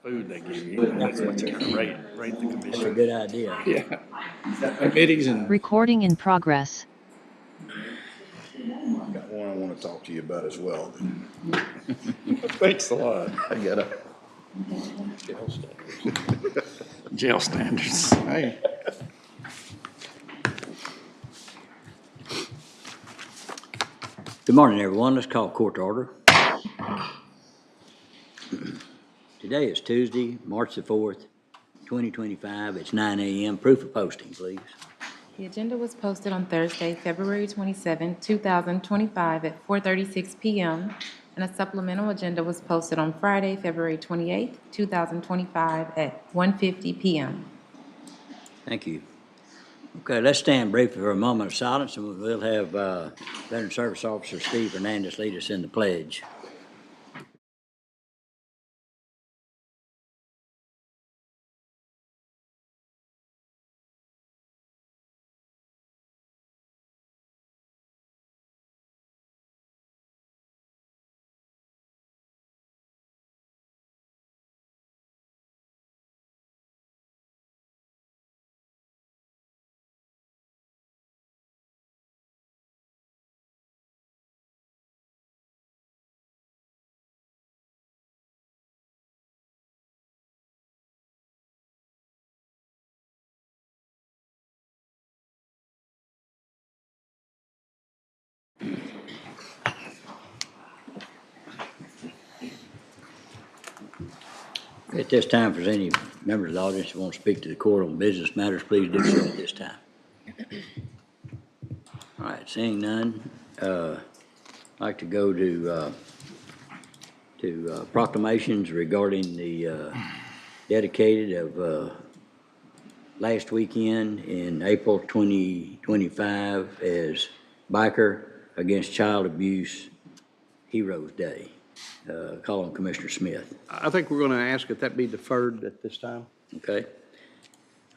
food they give you. That's what you're gonna rate the commission. That's a good idea. Yeah. Committees and. Recording in progress. Got one I want to talk to you about as well. Thanks a lot. I got a Jail standards. Hey. Good morning, everyone. Let's call court to order. Today is Tuesday, March the 4th, 2025. It's 9 a.m. Proof of posting, please. The agenda was posted on Thursday, February 27, 2025 at 4:36 p.m. and a supplemental agenda was posted on Friday, February 28, 2025 at 1:50 p.m. Thank you. Okay, let's stand briefly for a moment of silence, and we'll have Veteran Service Officer Steve Hernandez lead us in the pledge. At this time, if there's any members of the audience who want to speak to the court on business matters, please do so at this time. All right, seeing none, I'd like to go to proclamations regarding the dedicated of last weekend in April 2025 as Biker Against Child Abuse Heroes Day. Call on Commissioner Smith. I think we're going to ask if that be deferred at this time. Okay.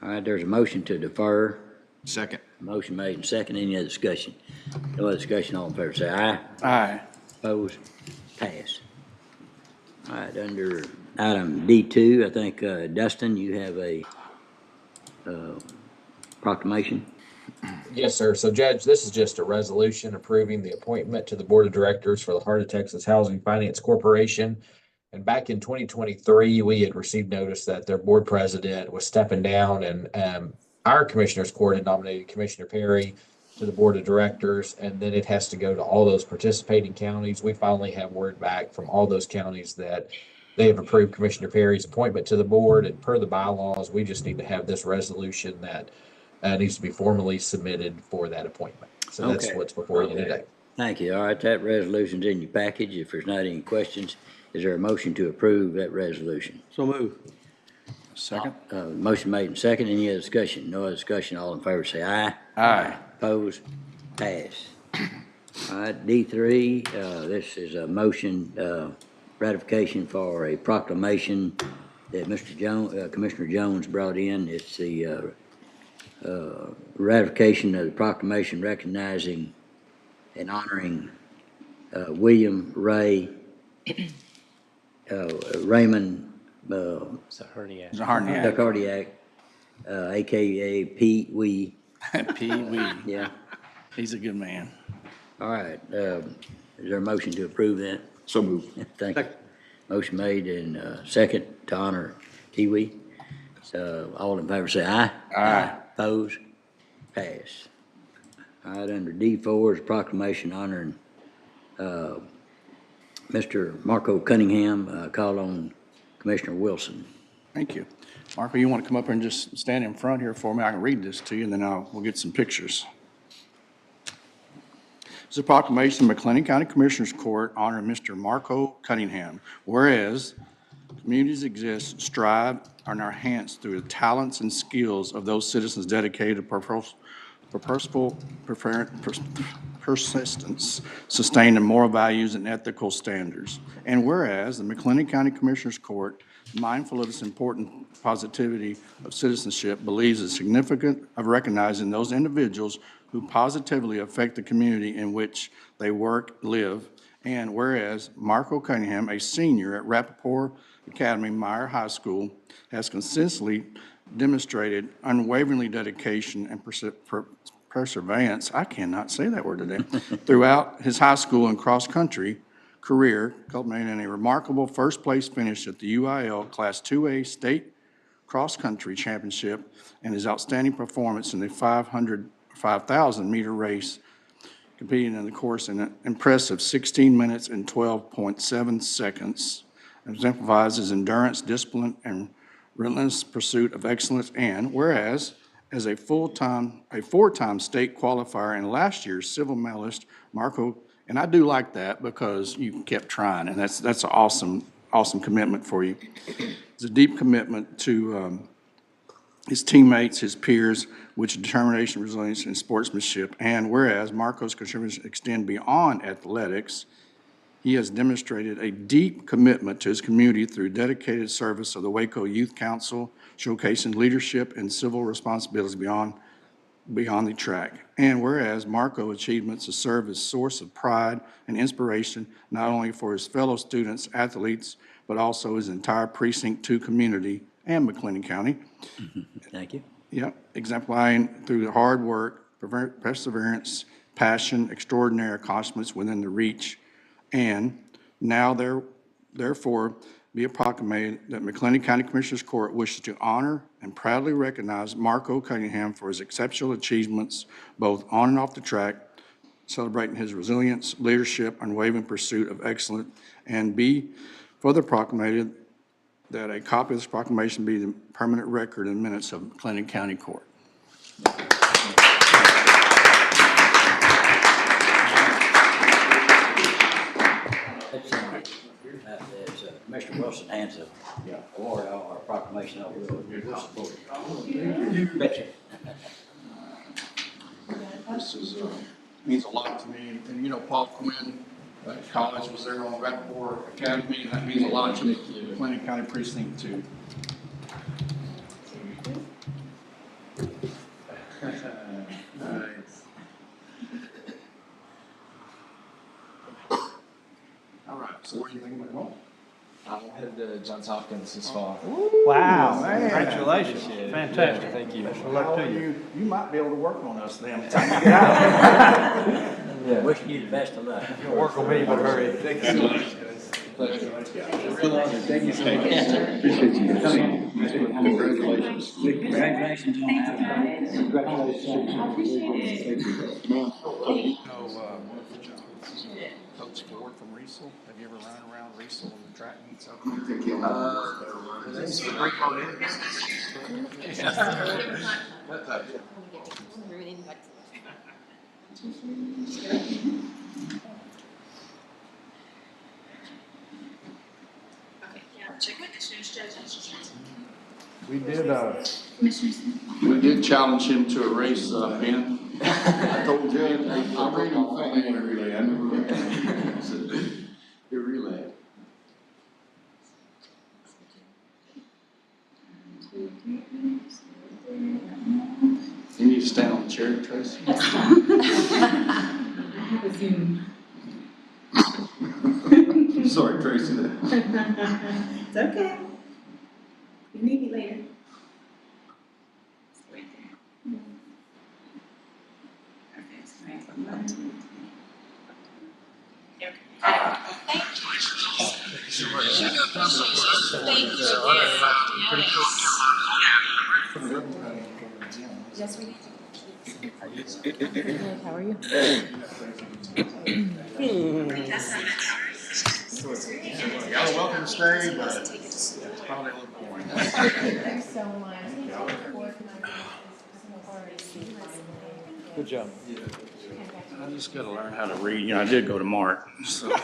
All right, there's a motion to defer. second. Motion made and second. Any other discussion? No other discussion. All in favor say aye. Aye. Opposed? Pass. All right, under item D2, I think, Dustin, you have a proclamation. Yes, sir. So, Judge, this is just a resolution approving the appointment to the Board of Directors for the Heart of Texas Housing Finance Corporation. And back in 2023, we had received notice that their board president was stepping down, and our Commissioners Court had nominated Commissioner Perry to the Board of Directors, and then it has to go to all those participating counties. We finally have word back from all those counties that they have approved Commissioner Perry's appointment to the board, and per the bylaws, we just need to have this resolution that needs to be formally submitted for that appointment. So that's Okay. what's before you today. Thank you. All right, that resolution's in your package. If there's not any questions, is there a motion to approve that resolution? So move. Second. Motion made and second. Any other discussion? No other discussion. All in favor say aye. Aye. Opposed? Pass. All right, D3, this is a motion, ratification for a proclamation that Mr. Jones, Commissioner Jones brought in. It's the ratification of the proclamation recognizing and honoring William Ray Raymond Zaharniak. aka Pete Wee. Pee Wee. Yeah. He's a good man. All right. Is there a motion to approve that? So moved. Thank you. Motion made and second to honor Kiwi. So all in favor say aye. Aye. Opposed? Pass. All right, under D4 is proclamation honoring Mr. Marco Cunningham. Call on Commissioner Wilson. Thank you. Marco, you want to come up here and just stand in front here for me? I can read this to you, and then we'll get some pictures. It's a proclamation of McLennan County Commissioners Court honoring Mr. Marco Cunningham. Whereas communities exist, strive, and are enhanced through the talents and skills of those citizens dedicated to purposeful persistence, sustained in moral values and ethical standards. And whereas the McLennan County Commissioners Court, mindful of its important positivity of citizenship, believes it's significant of recognizing those individuals who positively affect the community in which they work, live, And whereas Marco Cunningham, a senior at Rappaport Academy Meyer High School, has consistently demonstrated unwaveringly dedication and perseverance, I cannot say that word today, throughout his high school and cross-country career, culminating in a remarkable first-place finish at the UIL Class 2A State Cross-Country Championship and his outstanding performance in the 5,000-meter race, competing in the course in an impressive 16 minutes and 12.7 seconds, exemplifies his endurance, discipline, and relentless pursuit of excellence. And whereas, as a four-time state qualifier and last year's civil medalist, Marco, and I do like that because you kept trying, and that's an awesome commitment for you. It's a deep commitment to his teammates, his peers, which determination, resilience, and sportsmanship. And whereas Marco's contributions extend beyond athletics, he has demonstrated a deep commitment to his community through dedicated service of the Waco Youth Council, showcasing leadership and civil responsibilities beyond the track. And whereas Marco's achievements have served as a source of pride and inspiration, not only for his fellow students, athletes, but also his entire Precinct 2 community and McLennan County. Thank you. Yep, exemplifying through the hard work, perseverance, passion, extraordinary accomplishments within the reach. And now therefore be it proclaimed that McLennan County Commissioners Court wishes to honor and proudly recognize Marco Cunningham for his exceptional achievements both on and off the track, celebrating his resilience, leadership, unwavering pursuit of excellence, and be further proclaimed that a copy of this proclamation be the permanent record in minutes of McLennan County Court. Mr. Wilson hands a award or proclamation over. We'll support it. Betcha. This is, means a lot to me, and you know, Paul Quinn at college was there on Rappaport Academy, and that means a lot to me, McLennan County Precinct 2. Nice. All right, so what do you think about it? I'm headed to Johns Hopkins this fall. Wow, man. congratulations, Appreciate it. fantastic. Yeah, thank you. Best of luck to you. You might be able to work on us then. Time you get out. Wishing you the best of luck. You'll work on me, but hurry. Thank you so much, guys. Pleasure. Real honor. Thank you so much. Appreciate you coming. Congratulations. Congratulations on that. Coach Ford from Riesel. Have you ever run around Riesel on the track meets up We did challenge him to a race, Ben. I told Jed, I'm ready to fight in a relay. I never the relay. You need to stand on the chair, Tracy. Sorry, Tracy. It's okay. You need me later. It's right there. Perfect. Right. Yes, we do. How are you? Y'all are welcome to stay, but it's probably a little boring. Thanks so much. Good job. I just gotta learn how to read. You know, I did go to Mart, so. I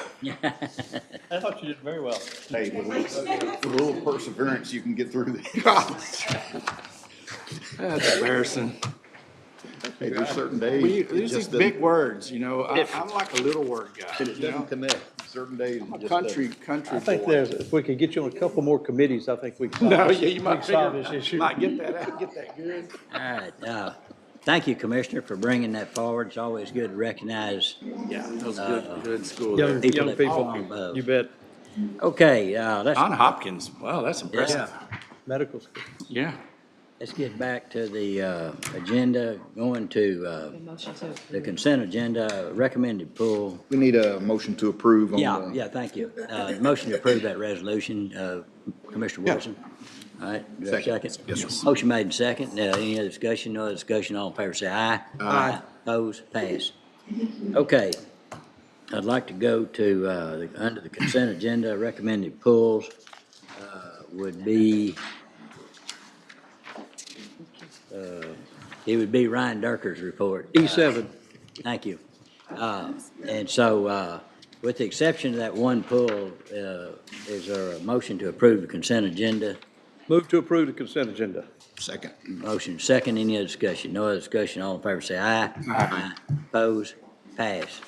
thought you did very well. Hey, with a little perseverance, you can get through this. That's embarrassing. Hey, there's certain days. These it are just big words, you know. I'm like a little word guy. doesn't- It you know? doesn't connect. Certain days. I'm it a just country I think boy. if we could get you on a couple more committees, I think we can. No, yeah, you might solve this figure, issue. might get that good. All right, Thank you, Commissioner, for bringing that forward. It's always good to recognize Yeah, that was good school. Young people young that people, perform above. you bet. Okay, let's, John Hopkins, wow, that's impressive. Medical school. Yeah. let's get back to the agenda, going to The motion to approve. the consent agenda, recommended pull. We need a motion to approve on the. Yeah, thank you. Motion to approve that resolution, Commissioner Yeah. Wilson. All right, do I have a second? Yes, sir. Motion made and second. Any other discussion? No other discussion. All in favor say aye. Aye. Opposed? Pass. Okay. I'd like to go to, under the consent agenda, recommended pulls would be, it would be Ryan Durker's report. E7. Thank you. And so, with the exception of that one pull, is there a motion to approve the consent agenda? Move to approve the consent agenda. Second. Motion second, any other discussion? No other discussion, all in favor say aye. Aye. Opposed? Pass.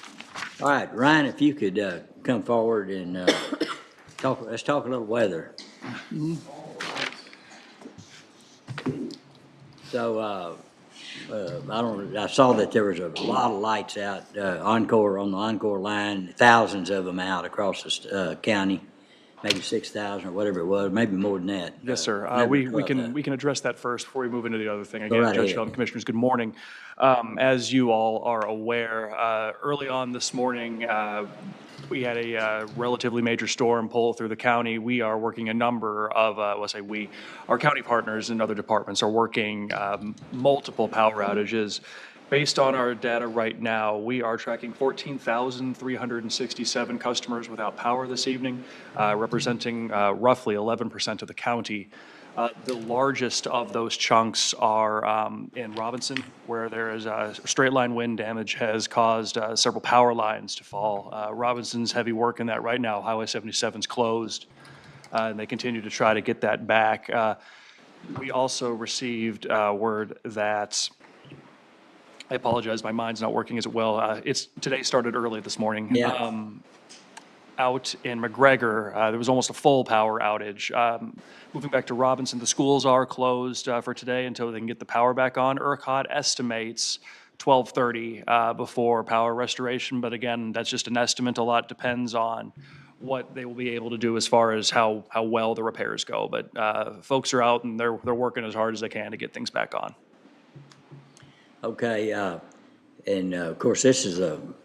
All right, Ryan, if you could come forward and let's talk a little weather. So, I saw that there was a lot of lights out, on the Encore line, thousands of them out across the county, maybe 6,000 or whatever it was, maybe more than that. Yes, sir. Never We thought that. can address that first before we move into the other thing. Go Again, right Judge ahead. Sheldon, Commissioners, good morning. As you all are aware, early on this morning, we had a relatively major storm pull through the county. We are working a number of, our county partners and other departments are working multiple power outages. Based on our data right now, we are tracking 14,367 customers without power this evening, representing roughly 11% of the county. The largest of those chunks are in Robinson, where there is straight line wind damage has caused several power lines to fall. Robinson's heavy work in that right now. Highway 77's closed, and they continue to try to get that back. We also received word that, I apologize, my mind's not working as well. Today started early this morning. Yeah. Out in McGregor, there was almost a full power outage. Moving back to Robinson, the schools are closed for today until they can get the power back on. ERCOT estimates 12:30 before power restoration, but again, that's just an estimate. A lot depends on what they will be able to do as far as how well the repairs go. But folks are out and they're working as hard as they can to get things back on. Okay, and of course, this is an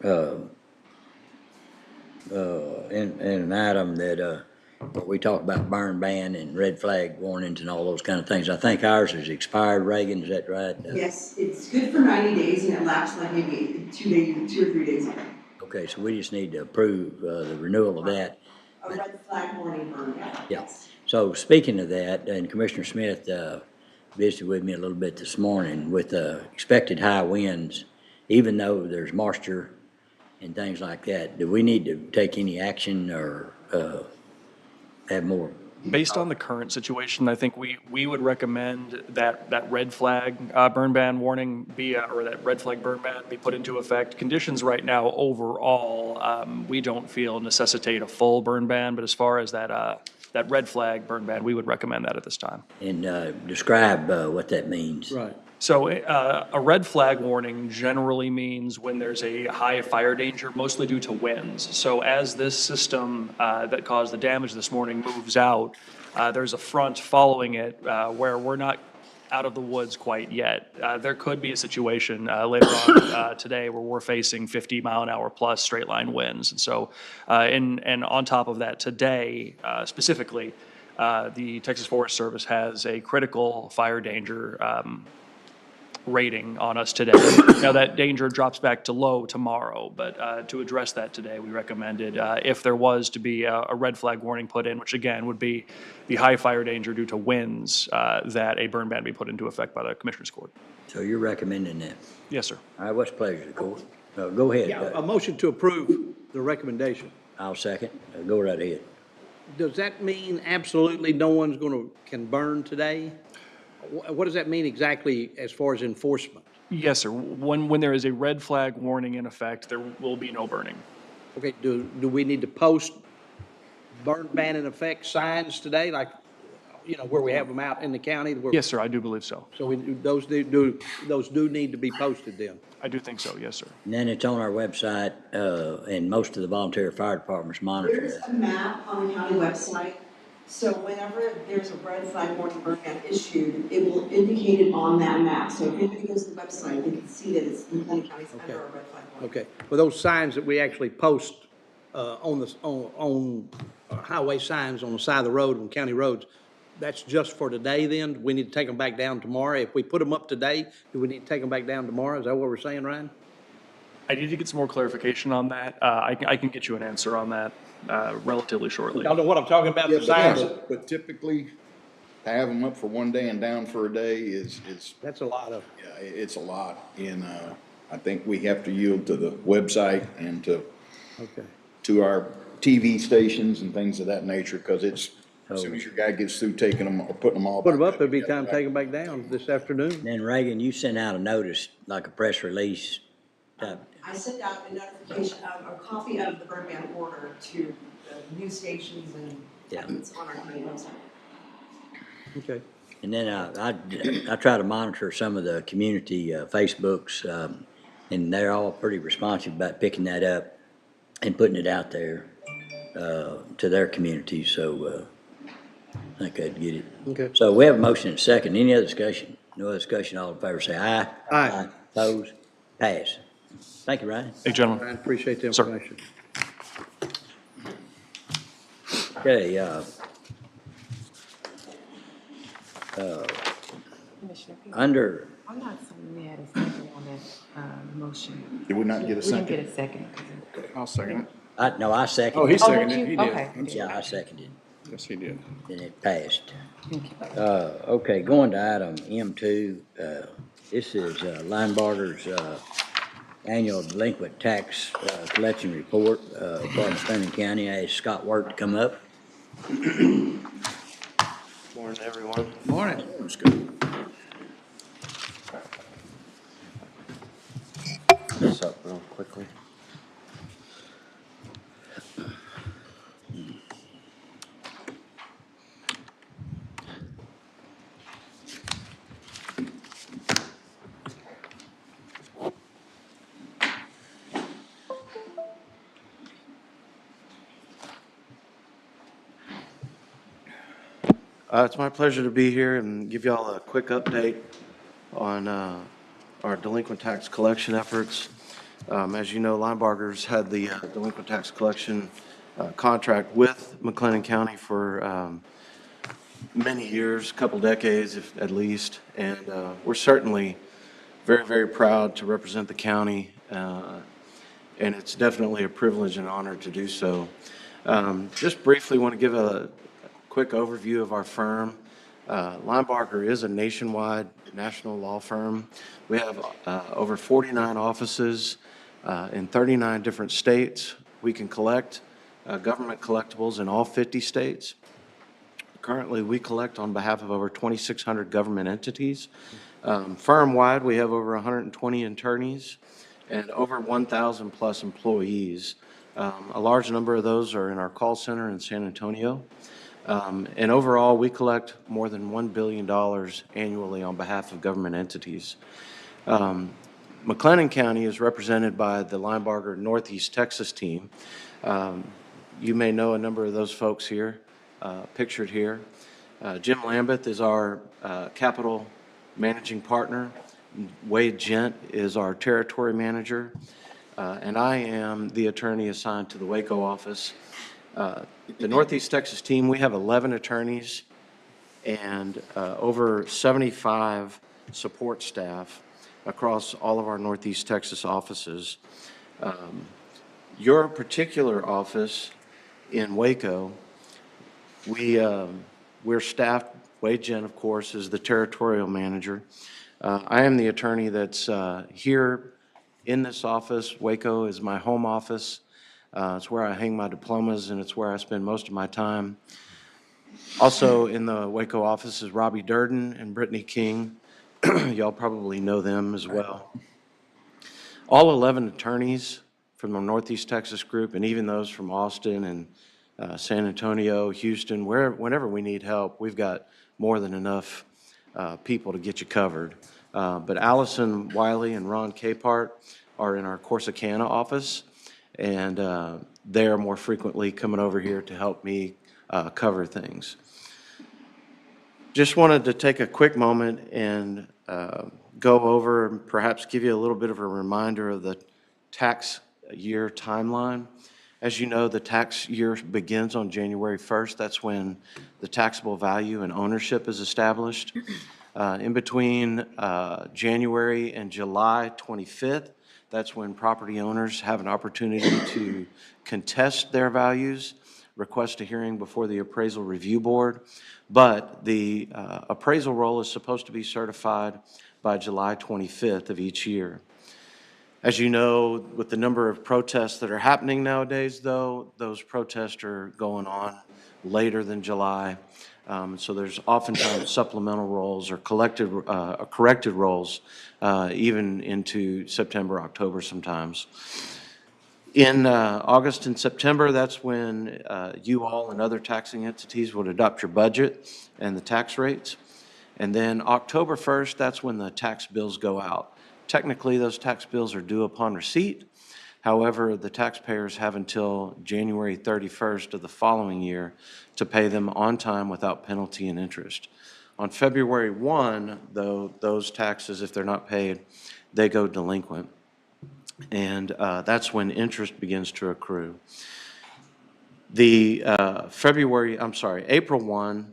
item that where we talk about burn ban and red flag warnings and all those kind of things. I think ours is expired, Reagan, is that right? Yes, it's good for 90 days and it lasts like maybe 2 or 3 days. Okay, so we just need to approve the renewal of that. A red flag warning burn, yeah. Yeah. So speaking of that, and Commissioner Smith visited with me a little bit this morning with expected high winds, even though there's moisture and things like that, do we need to take any action or have more? Based on the current situation, I think we would recommend that red flag burn ban warning or that red flag burn ban be put into effect. Conditions right now overall, we don't feel necessitate a full burn ban, but as far as that red flag burn ban, we would recommend that at this time. And describe what that means. Right. So a red flag warning generally means when there's a high fire danger, mostly due to winds. So as this system that caused the damage this morning moves out, there's a front following it where we're not out of the woods quite yet. There could be a situation later on today where we're facing 50-mile-an-hour plus straight line winds. And so, and on top of that today, specifically, the Texas Forest Service has a critical fire danger rating on us today. Now, that danger drops back to low tomorrow, but to address that today, we recommended if there was to be a red flag warning put in, which again would be the high fire danger due to winds, that a burn ban be put into effect by the Commissioners Court. So you're recommending that? Yes, sir. All right, what's the pleasure of the court? Go ahead. Yeah, a motion to approve the recommendation. I'll second. Go right ahead. Does that mean absolutely no one's can burn today? What does that mean exactly as far as enforcement? Yes, sir. When there is a red flag warning in effect, there will be no burning. Okay, do we need to post burn ban in effect signs today? Like, where we have them out in the county? Yes, sir, I do believe so. So those do need to be posted then? I do think so, yes, sir. And then it's on our website, and most of the volunteer fire departments monitor There's it. a map on the county website, so whenever there's a red flag warning burn ban issued, it will indicate it on that map. So if anybody goes to the website, they can see that it's McLennan County's under a red flag warning. Okay, well, those signs that we actually post on highway signs on the side of the road, on county roads, that's just for today then? We need to take them back down tomorrow? If we put them up today, do we need to take them back down tomorrow? Is that what we're saying, Ryan? I need to get some more clarification on that. I can get you an answer on that relatively shortly. Y'all know what I'm talking about, the signs? But typically, to have them up for one day and down for a day is, That's a lot of, yeah, it's a lot. And, I think we have to yield to the website and okay. to our TV stations and things of that nature, because it's, as soon as your guy gets through taking them or putting them all. Put them back up, it'd be time to together, take them back down this afternoon. Then Reagan, you sent out a notice, like a press release type. I sent out a notification of a copy of the burn ban order to the news stations and Yeah. it's on our county website. Okay. And then I try to monitor some of the community Facebooks, and they're all pretty responsive about picking that up and putting it out there to their community, so I think I'd get it. Okay. So we have a motion and a second. Any other discussion? No other discussion, all in favor say aye. Aye. Opposed? Pass. Thank you, Ryan. Hey, gentlemen. I appreciate the Sir. information. Okay, Commissioner Peter, under, I'm not saying we had a second on that motion. Did we not get a We second? didn't get a second. I'll second it. I seconded. Oh, he it. seconded did it, he you? did. Okay. I'm sorry. Yeah, I seconded. Yes, he did. Then it passed. Thank you. Okay, going to item M2, this is Linebarger's annual delinquent tax collection report for Cunningham County. I asked Scott Work to come up. Morning, everyone. Morning. Let's go. This up real quickly. It's my pleasure to be here and give y'all a quick update on our delinquent tax collection efforts. As you know, Linebarger's had the delinquent tax collection contract with McLennan County for many years, a couple decades at least, and we're certainly very, very proud to represent the county, and it's definitely a privilege and honor to do so. Just briefly want to give a quick overview of our firm. Linebarger is a nationwide national law firm. We have over 49 offices in 39 different states. We can collect government collectibles in all 50 states. Currently, we collect on behalf of over 2,600 government entities. Firm-wide, we have over 120 attorneys and over 1,000 plus employees. A large number of those are in our call center in San Antonio. And overall, we collect more than $1 billion annually on behalf of government entities. McLennan County is represented by the Linebarger Northeast Texas team. You may know a number of those folks here, pictured here. Jim Lambeth is our capital managing partner. Wade Gent is our territory manager. And I am the attorney assigned to the Waco office. The Northeast Texas team, we have 11 attorneys and over 75 support staff across all of our Northeast Texas offices. Your particular office in Waco, we're staffed. Wade Jen, of course, is the territorial manager. I am the attorney that's here in this office. Waco is my home office. It's where I hang my diplomas, and it's where I spend most of my time. Also in the Waco office is Robbie Durden and Brittany King. Y'all probably know them as well. All 11 attorneys from the Northeast Texas group, and even those from Austin and San Antonio, Houston, whenever we need help, we've got more than enough people to get you covered. But Allison Wiley and Ron Capehart are in our Corsicana office, and they are more frequently coming over here to help me cover things. Just wanted to take a quick moment and go over and perhaps give you a little bit of a reminder of the tax year timeline. As you know, the tax year begins on January 1st. That's when the taxable value and ownership is established. In between January and July 25th, that's when property owners have an opportunity to contest their values, request a hearing before the Appraisal Review Board. But the appraisal roll is supposed to be certified by July 25th of each year. As you know, with the number of protests that are happening nowadays, though, those protests are going on later than July. So there's oftentimes supplemental rolls or corrected rolls even into September, October sometimes. In August and September, that's when you all and other taxing entities would adopt your budget and the tax rates. And then October 1st, that's when the tax bills go out. Technically, those tax bills are due upon receipt. However, the taxpayers have until January 31st of the following year to pay them on time without penalty and interest. On February 1, though, those taxes, if they're not paid, they go delinquent. And that's when interest begins to accrue. The April 1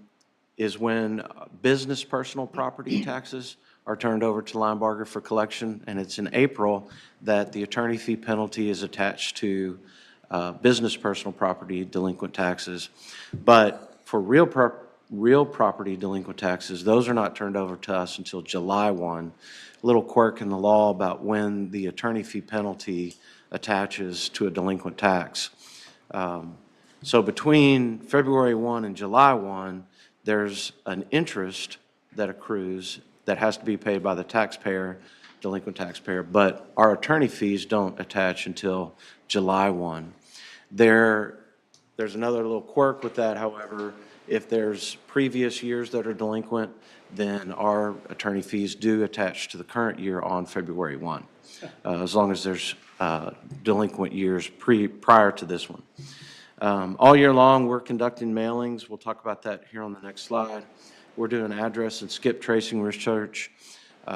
is when business personal property taxes are turned over to Linebarger for collection, and it's in April that the attorney fee penalty is attached to business personal property delinquent taxes. But for real property delinquent taxes, those are not turned over to us until July 1. Little quirk in the law about when the attorney fee penalty attaches to a delinquent tax. So between February 1 and July 1, there's an interest that accrues that has to be paid by the taxpayer, delinquent taxpayer, but our attorney fees don't attach until July 1. There's another little quirk with that, however. If there's previous years that are delinquent, then our attorney fees do attach to the current year on February 1, as long as there's delinquent years prior to this one. All year long, we're conducting mailings. We'll talk about that here on the next slide. We're doing address and skip tracing research.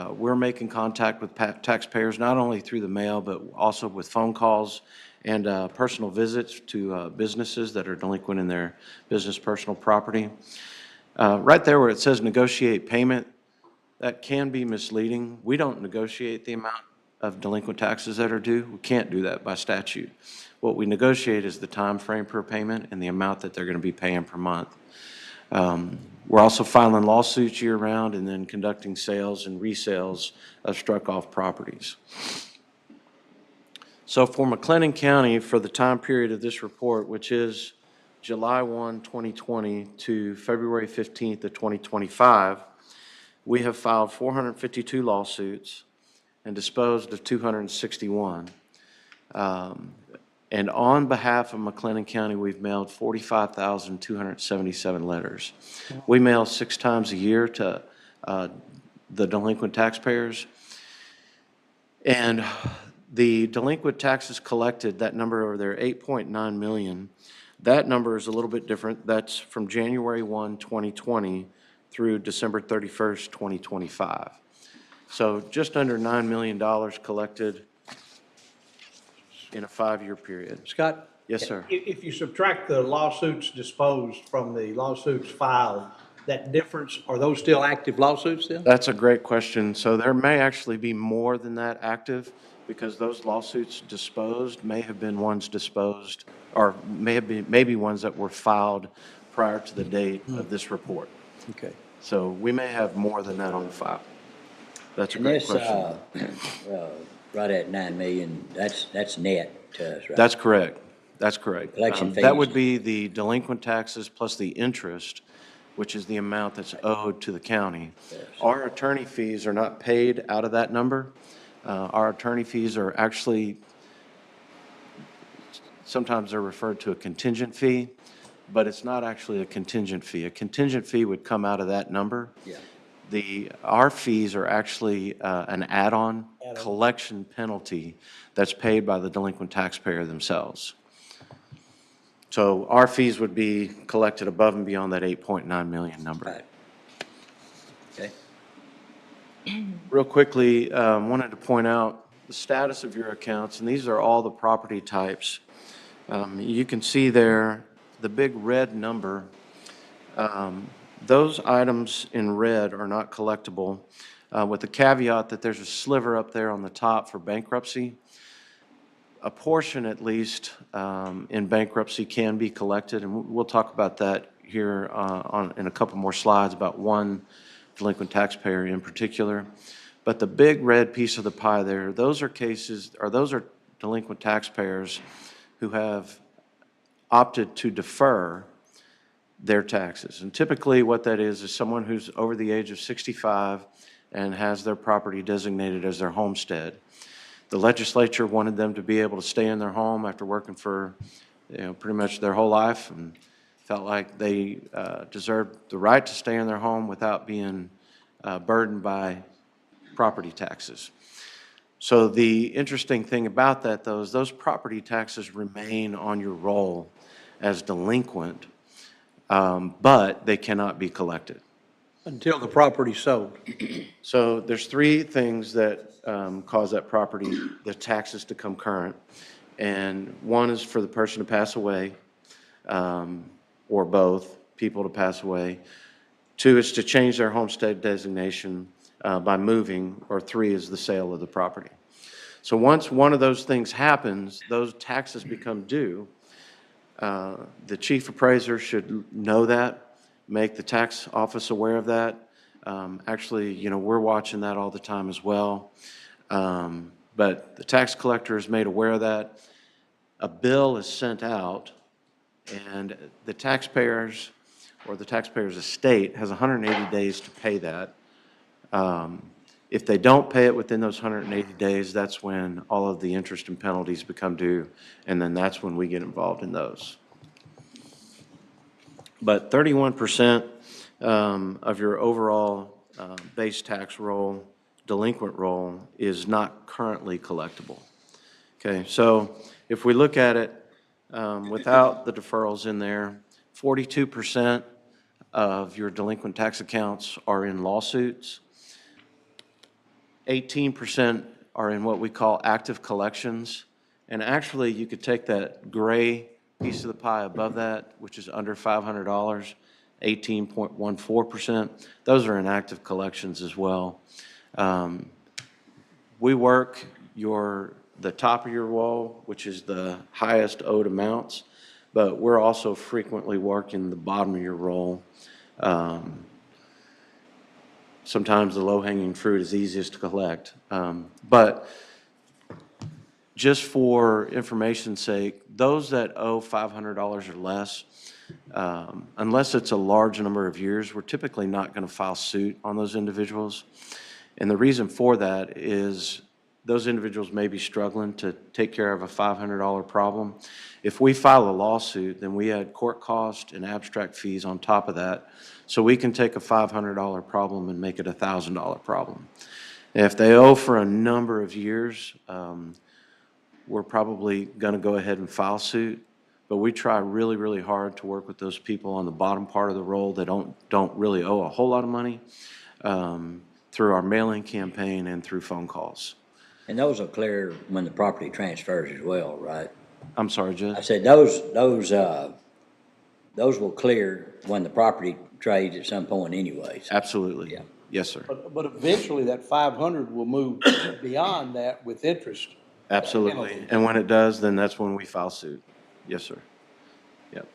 We're making contact with taxpayers, not only through the mail, but also with phone calls and personal visits to businesses that are delinquent in their business personal property. Right there where it says negotiate payment, that can be misleading. We don't negotiate the amount of delinquent taxes that are due. We can't do that by statute. What we negotiate is the time frame per payment and the amount that they're going to be paying per month. We're also filing lawsuits year-round and then conducting sales and resales of struck-off properties. So for McLennan County, for the time period of this report, which is July 1, 2020 to February 15th of 2025, we have filed 452 lawsuits and disposed of 261. And on behalf of McLennan County, we've mailed 45,277 letters. We mail 6 times a year to the delinquent taxpayers. And the delinquent taxes collected, that number over there, 8.9 million, that number is a little bit different. That's from January 1, 2020 through December 31st, 2025. So just under $9 million collected in a 5-year period. Scott? Yes, sir. If you subtract the lawsuits disposed from the lawsuits filed, that difference, are those still active lawsuits then? That's a great question. So there may actually be more than that active, because those lawsuits disposed may have been ones disposed, or maybe ones that were filed prior to the date of this report. Okay. So we may have more than that on file. That's a great question. Right at 9 million, that's net to us, right? That's correct. That's correct. Collection That fees. would be the delinquent taxes plus the interest, which is the amount that's owed to the county. Yes. Our attorney fees are not paid out of that number. Our attorney fees are actually, sometimes they're referred to a contingent fee. but it's not actually a contingent fee. A contingent fee would come out of that number. Yeah. Our fees are actually an add-on collection penalty that's paid by the delinquent taxpayer themselves. So our fees would be collected above and beyond that 8.9 million number. Right. Okay. Real quickly, wanted to point out the status of your accounts, and these are all the property types. You can see there the big red number. Those items in red are not collectible, with the caveat that there's a sliver up there on the top for bankruptcy. A portion, at least, in bankruptcy can be collected, and we'll talk about that here in a couple more slides about one delinquent taxpayer in particular. But the big red piece of the pie there, those are delinquent taxpayers who have opted to defer their taxes. And typically what that is someone who's over the age of 65 and has their property designated as their homestead. The legislature wanted them to be able to stay in their home after working for, pretty much their whole life, and felt like they deserved the right to stay in their home without being burdened by property taxes. So the interesting thing about that, though, is those property taxes remain on your roll as delinquent, but they cannot be collected. Until the property's sold. So there's three things that cause that property, the taxes to come current. And one is for the person to pass away, or both people to pass away. Two is to change their homestead designation by moving, or three is the sale of the property. So once one of those things happens, those taxes become due. The chief appraiser should know that, make the tax office aware of that. Actually, we're watching that all the time as well. But the tax collector is made aware of that. A bill is sent out, and the taxpayers or the taxpayer's estate has 180 days to pay that. If they don't pay it within those 180 days, that's when all of the interest and penalties become due, and then that's when we get involved in those. But 31% of your overall base tax roll, delinquent roll, is not currently collectible. Okay, so if we look at it without the deferrals in there, 42% of your delinquent tax accounts are in lawsuits. 18% are in what we call active collections. And actually, you could take that gray piece of the pie above that, which is under $500, 18.14%. Those are in active collections as well. We work the top of your roll, which is the highest owed amounts, but we're also frequently working the bottom of your roll. Sometimes the low-hanging fruit is easiest to collect. But just for information's sake, those that owe $500 or less, unless it's a large number of years, we're typically not going to file suit on those individuals. And the reason for that is those individuals may be struggling to take care of a $500 problem. If we file a lawsuit, then we add court cost and abstract fees on top of that. So we can take a $500 problem and make it a $1,000 problem. And if they owe for a number of years, we're probably going to go ahead and file suit. But we try really, really hard to work with those people on the bottom part of the roll that don't really owe a whole lot of money, through our mailing campaign and through phone calls. And those will clear when the property transfers as well, right? I'm sorry, Judge? I said those will clear when the property trades at some point anyways. Absolutely. Yeah. Yes, sir. But eventually that 500 will move beyond that with interest. Absolutely. Penalty. And when it does, then that's when we file suit. Yes, sir. Yep.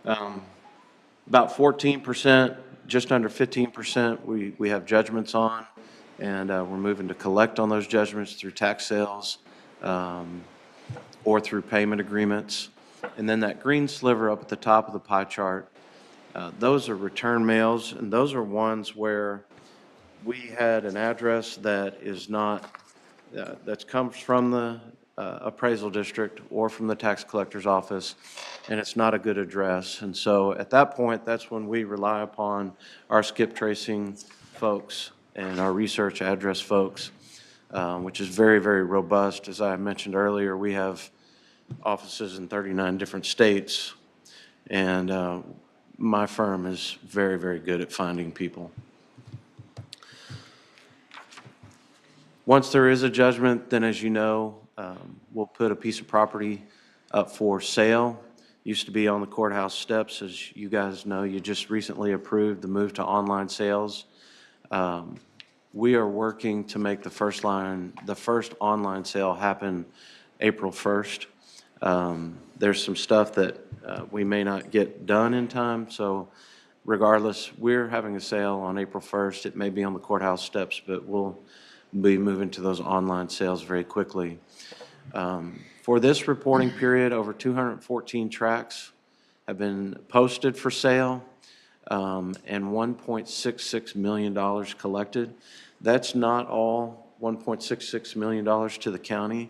About 14%, just under 15%, we have judgments on, and we're moving to collect on those judgments through tax sales or through payment agreements. And then that green sliver up at the top of the pie chart, those are return mails, and those are ones where we had an address that is not, that comes from the appraisal district or from the tax collector's office, and it's not a good address. And so at that point, that's when we rely upon our skip tracing folks and our research address folks, which is very, very robust. As I mentioned earlier, we have offices in 39 different states, and my firm is very, very good at finding people. Once there is a judgment, then as you know, we'll put a piece of property up for sale. Used to be on the courthouse steps. As you guys know, you just recently approved the move to online sales. We are working to make the first online sale happen April 1st. There's some stuff that we may not get done in time, so regardless, we're having a sale on April 1st. It may be on the courthouse steps, but we'll be moving to those online sales very quickly. For this reporting period, over 214 tracts have been posted for sale, and $1.66 million collected. That's not all $1.66 million to the county.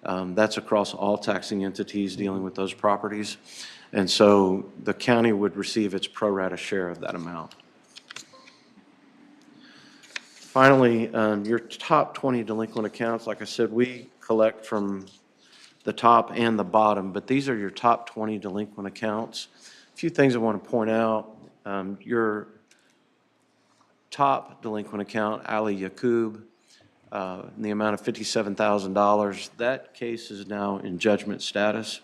That's across all taxing entities dealing with those properties. And so the county would receive its pro rata share of that amount. Finally, your top 20 delinquent accounts, like I said, we collect from the top and the bottom, but these are your top 20 delinquent accounts. A few things I want to point out. Your top delinquent account, Ali Yaqub, in the amount of $57,000, that case is now in judgment status.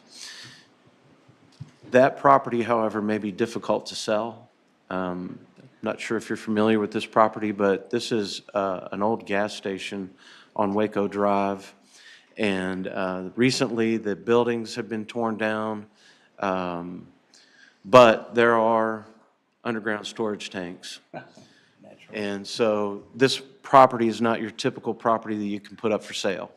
That property, however, may be difficult to sell. Not sure if you're familiar with this property, but this is an old gas station on Waco Drive. And recently, the buildings have been torn down, but there are underground storage tanks. And so this property is not your typical property that you can put up for sale.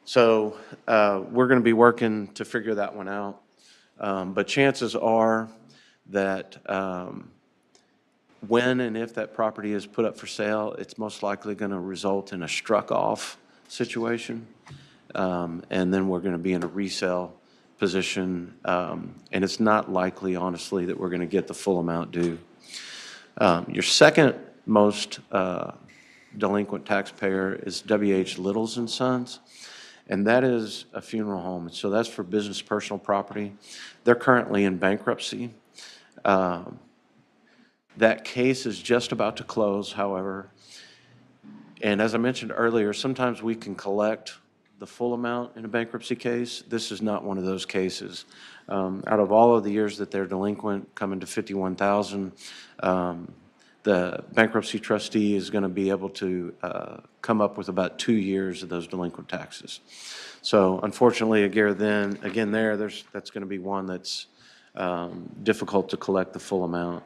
So we're going to be working to figure that one out. But chances are that when and if that property is put up for sale, it's most likely going to result in a struck-off situation. And then we're going to be in a resale position. And it's not likely, honestly, that we're going to get the full amount due. Your second most delinquent taxpayer is W.H. Littles and Sons, and that is a funeral home. So that's for business personal property. They're currently in bankruptcy. That case is just about to close, however. And as I mentioned earlier, sometimes we can collect the full amount in a bankruptcy case. This is not one of those cases. Out of all of the years that they're delinquent, coming to $51,000, the bankruptcy trustee is going to be able to come up with about 2 years of those delinquent taxes. So unfortunately, again, that's going to be one that's difficult to collect the full amount.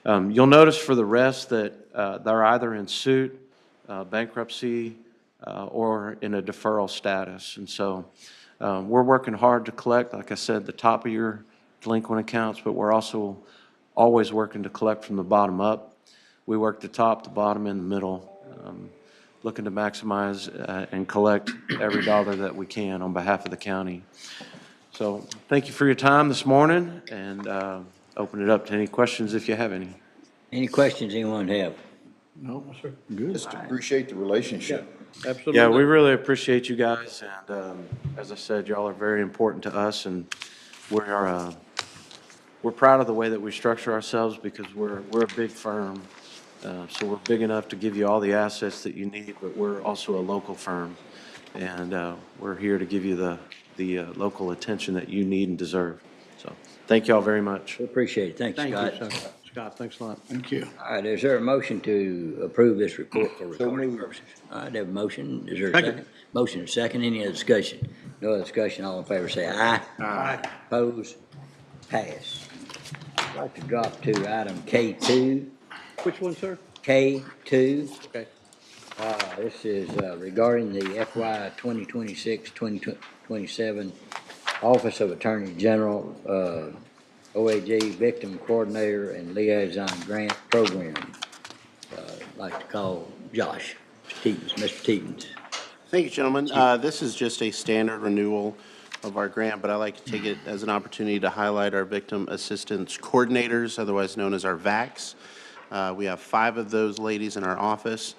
You'll notice for the rest that they're either in suit, bankruptcy, or in a deferral status. And so we're working hard to collect, like I said, the top of your delinquent accounts, but we're also always working to collect from the bottom up. We work the top, the bottom, and the middle, looking to maximize and collect every dollar that we can on behalf of the county. So thank you for your time this morning, and open it up to any questions if you have any. Any questions anyone have? No, sir. Good. Just appreciate the relationship. Absolutely. Yeah, we really appreciate you guys, and as I said, y'all are very important to us, and we're proud of the way that we structure ourselves because we're a big firm. So we're big enough to give you all the assets that you need, but we're also a local firm, and we're here to give you the local attention that you need and deserve. So thank you all very much. We appreciate it. Thanks, Thank Scott. you, sir. Scott, thanks a lot. Thank you. All right, is there a motion to approve this report for recording purposes? All right, have a motion. Is there a second? Motion and second. Any other discussion? No other discussion. All in favor say aye. Aye. Opposed? Pass. I'd like to drop to item K2. Which one, sir? K2. Okay. This is regarding the FY 2026-2027 Office of Attorney General, OAG Victim Coordinator and Liaison Grant Program. I'd like to call Josh Stevens, Mr. Stevens. Thank you, gentlemen. This is just a standard renewal of our grant, but I like to take it as an opportunity to highlight our victim assistance coordinators, otherwise known as our VACs. We have 5 of those ladies in our office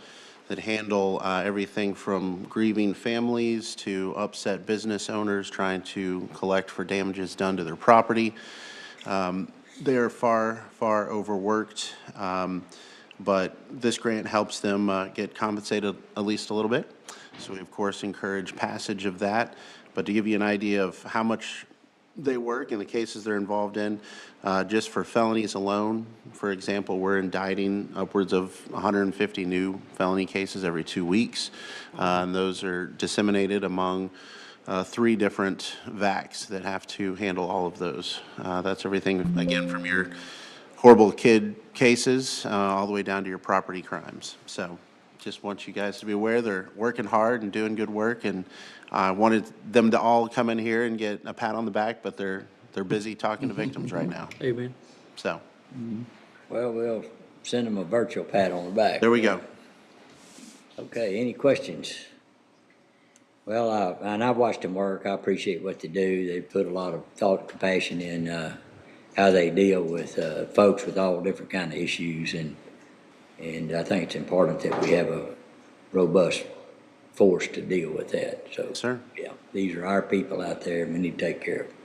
that handle everything from grieving families to upset business owners trying to collect for damages done to their property. They are far, far overworked, but this grant helps them get compensated at least a little bit. So we, of course, encourage passage of that. But to give you an idea of how much they work and the cases they're involved in, just for felonies alone, for example, we're indicting upwards of 150 new felony cases every 2 weeks. And those are disseminated among 3 different VACs that have to handle all of those. That's everything, again, from your horrible kid cases all the way down to your property crimes. So just want you guys to be aware they're working hard and doing good work, and I wanted them to all come in here and get a pat on the back, but they're busy talking to victims right now. Amen. So Well, we'll send them a virtual pat on the back. there we go. Okay, any questions? Well, and I've watched them work. I appreciate what they do. They put a lot of thought and compassion in how they deal with folks with all different kind of issues, and I think it's important that we have a robust force to deal with that. So, Sir. Yeah, these are our people out there, and we need to take care of them.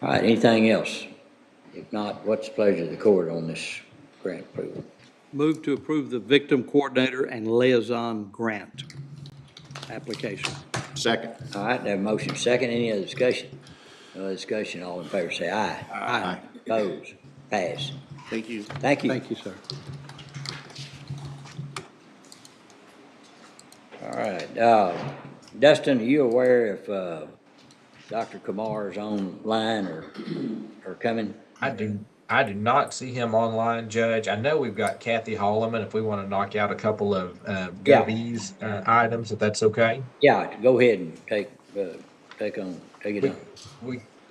All right, anything else? If not, what's the pleasure of the court on this grant approval? Move to approve the victim coordinator and liaison grant application. Second. All right, have a motion second. Any other discussion? No other discussion. All in favor say aye. Aye. Opposed? Pass. Thank you. Thank you. Thank you, sir. All right, Dustin, are you aware if Dr. Kumar is online or coming? I do not see him online, Judge. I know we've got Kathy Holloman if we want to knock out a couple of GovEase items, if that's okay. Yeah, go ahead and take it on.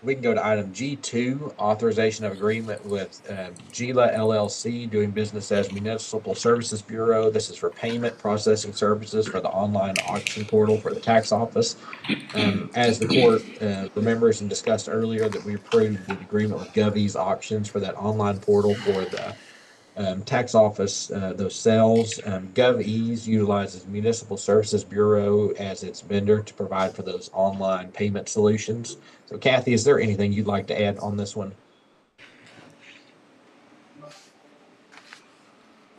We can go to item G2, authorization of agreement with GILA LLC, doing business as Municipal Services Bureau. This is for payment processing services for the online auction portal for the tax office. As the court remembers and discussed earlier, that we approved the agreement with GovEase Auctions for that online portal for the tax office, those cells. GovEase utilizes Municipal Services Bureau as its vendor to provide for those online payment solutions. So Kathy, is there anything you'd like to add on this one?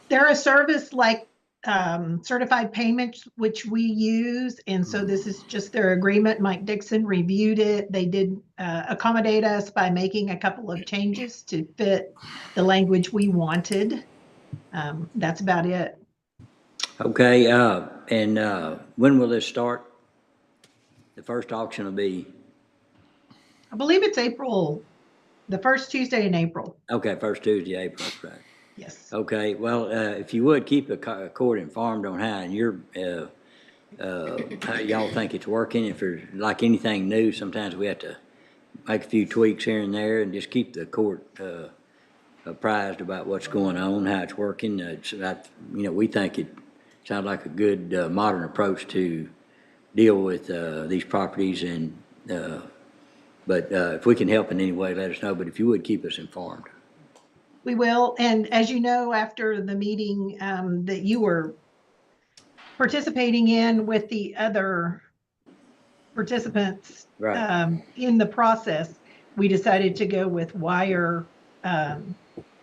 They're a service like certified payments, which we use. And so this is just their agreement. Mike Dixon reviewed it. They did accommodate us by making a couple of changes to fit the language we wanted. That's about it. Okay, and when will this start? The first auction will be? I believe it's April, the first Tuesday in April. Okay, first Tuesday, April, that's right. Yes. Okay, well, if you would, keep the court informed on how how y'all think it's working. If there's like anything new, sometimes we have to make a few tweaks here and there, and just keep the court apprised about what's going on, how it's working. We think it sounds like a good modern approach to deal with these properties, and but if we can help in any way, let us know. But if you would, keep us informed. We will. And as you know, after the meeting that you were participating in with the other participants in the process, we decided to go with wire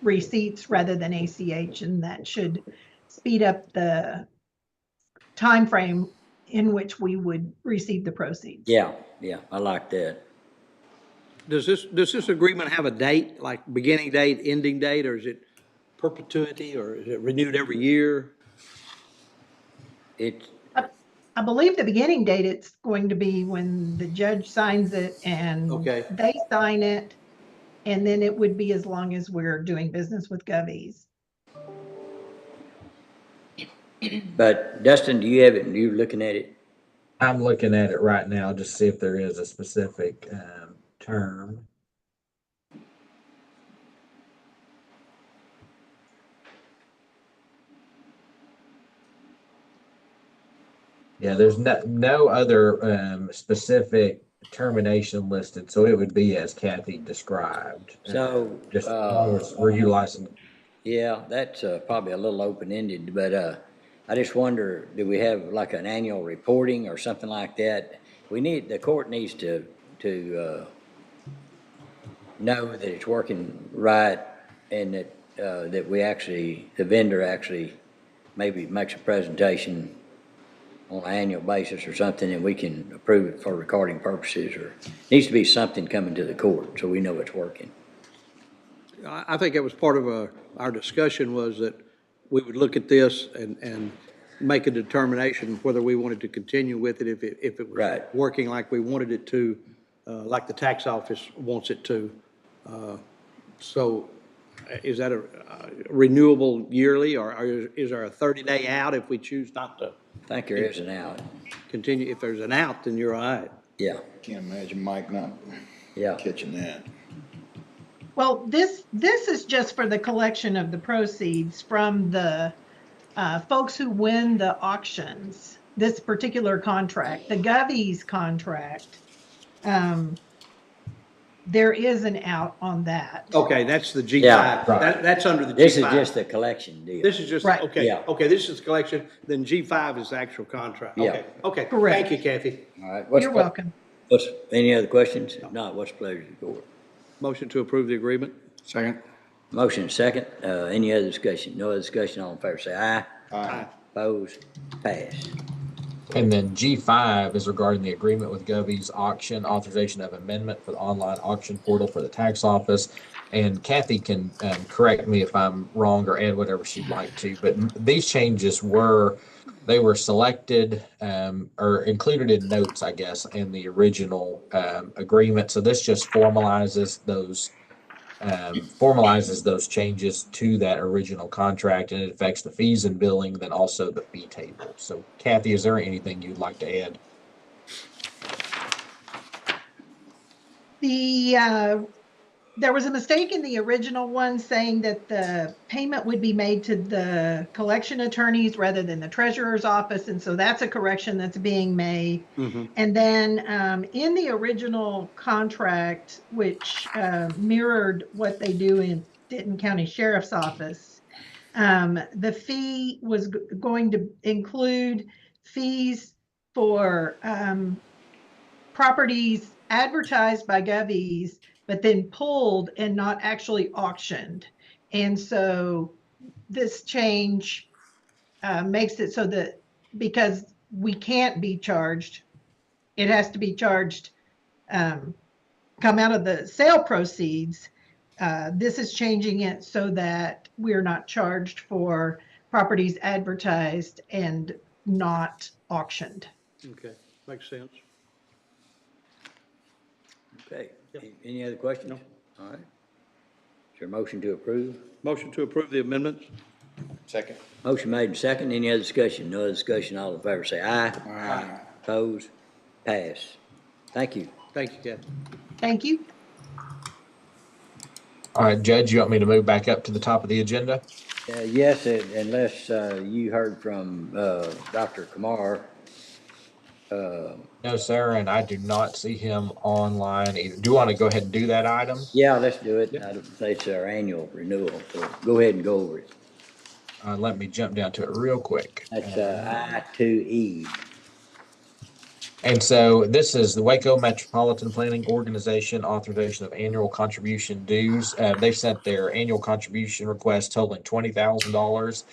receipts rather than ACH, and that should speed up the time frame in which we would receive the proceeds. Yeah, I like that. Does this agreement have a date, like beginning date, ending date, or is it perpetuity, or is it renewed every year? I believe the beginning date, it's going to be when the judge signs it and they sign it, and then it would be as long as we're doing business with GovEase. But Dustin, do you have it? You're looking at it? I'm looking at it right now, just to see if there is a specific term. Yeah, there's no other specific termination listed, so it would be as Kathy described. So, Just, in other words, we're utilizing. yeah, that's probably a little open-ended, but I just wonder, do we have like an annual reporting or something like that? The court needs to know that it's working right and that the vendor actually maybe makes a presentation on an annual basis or something, and we can approve it for recording purposes, or needs to be something coming to the court so we know it's working. I think it was part of our discussion was that we would look at this and make a determination whether we wanted to continue with it if it was Right. working like we wanted it to, like the tax office wants it to. So is that a renewable yearly, or is there a 30-day out if we choose not to I think there is an out. continue? If there's an out, then you're all right. Yeah, Can't imagine Mike not yeah. catching that. Well, this is just for the collection of the proceeds from the folks who win the auctions. This particular contract, the GovEase contract, there is an out on that. Okay, that's the G5. Yeah, right. That's under the G5. This is just the collection deal. This is just, Right. okay, Yeah. okay, this is collection, then G5 is the actual contract. Yeah. Okay, okay. Correct. Thank you, Kathy. All right. You're welcome. Any other questions? If not, what's the pleasure of the court? Motion to approve the agreement? Second. Motion second. Any other discussion? No other discussion. All in favor, say aye. Aye. Opposed? Passed. And then G5 is regarding the agreement with GovEase auction, authorization of amendment for the online auction portal for the tax office. And Kathy can correct me if I'm wrong or add whatever she'd like to, but these changes were selected or included in notes, I guess, in the original agreement. So this just formalizes those changes to that original contract, and it affects the fees and billing, then also the fee table. So Kathy, is there anything you'd like to add? There was a mistake in the original one saying that the payment would be made to the collection attorneys rather than the treasurer's office, and so that's a correction that's being made. Mm-hmm. And then in the original contract, which mirrored what they do in Denton County Sheriff's Office, the fee was going to include fees for properties advertised by GovEase, but then pulled and not actually auctioned. And so this change makes it so that because we can't be charged, it has to be charged, come out of the sale proceeds. This is changing it so that we're not charged for properties advertised and not auctioned. Okay, makes sense. Okay. Any other questions? No. All right. Is there a motion to approve? Motion to approve the amendments? Second. Motion made and second. Any other discussion? No other discussion. All in favor, say aye. Aye. Opposed? Pass. Thank you. Thank you, Kathy. Thank you. All right, Judge, you want me to move back up to the top of the agenda? Yes, unless you heard from Dr. Kumar. No, sir, and I do not see him online either. Do you want to go ahead and do that item? Yeah, let's do it. It's our annual renewal, so go ahead and go over it. Let me jump down to it real quick. That's I2E. And so this is the Waco Metropolitan Planning Organization authorization of annual contribution dues. They sent their annual contribution request totaling $20,000.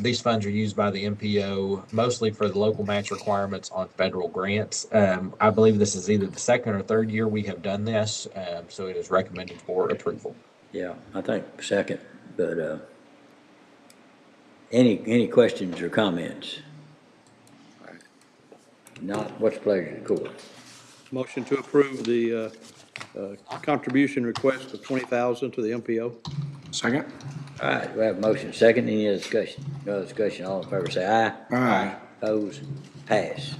These funds are used by the MPO mostly for the local match requirements on federal grants. I believe this is either the second or third year we have done this, so it is recommended for approval. Yeah, I think second, but any questions or comments? Not, what's the pleasure of the court? Motion to approve the contribution request of $20,000 to the MPO? Second. All right, we have a motion second. Any other discussion? No other discussion. All in favor, say aye. Aye. Opposed? Pass.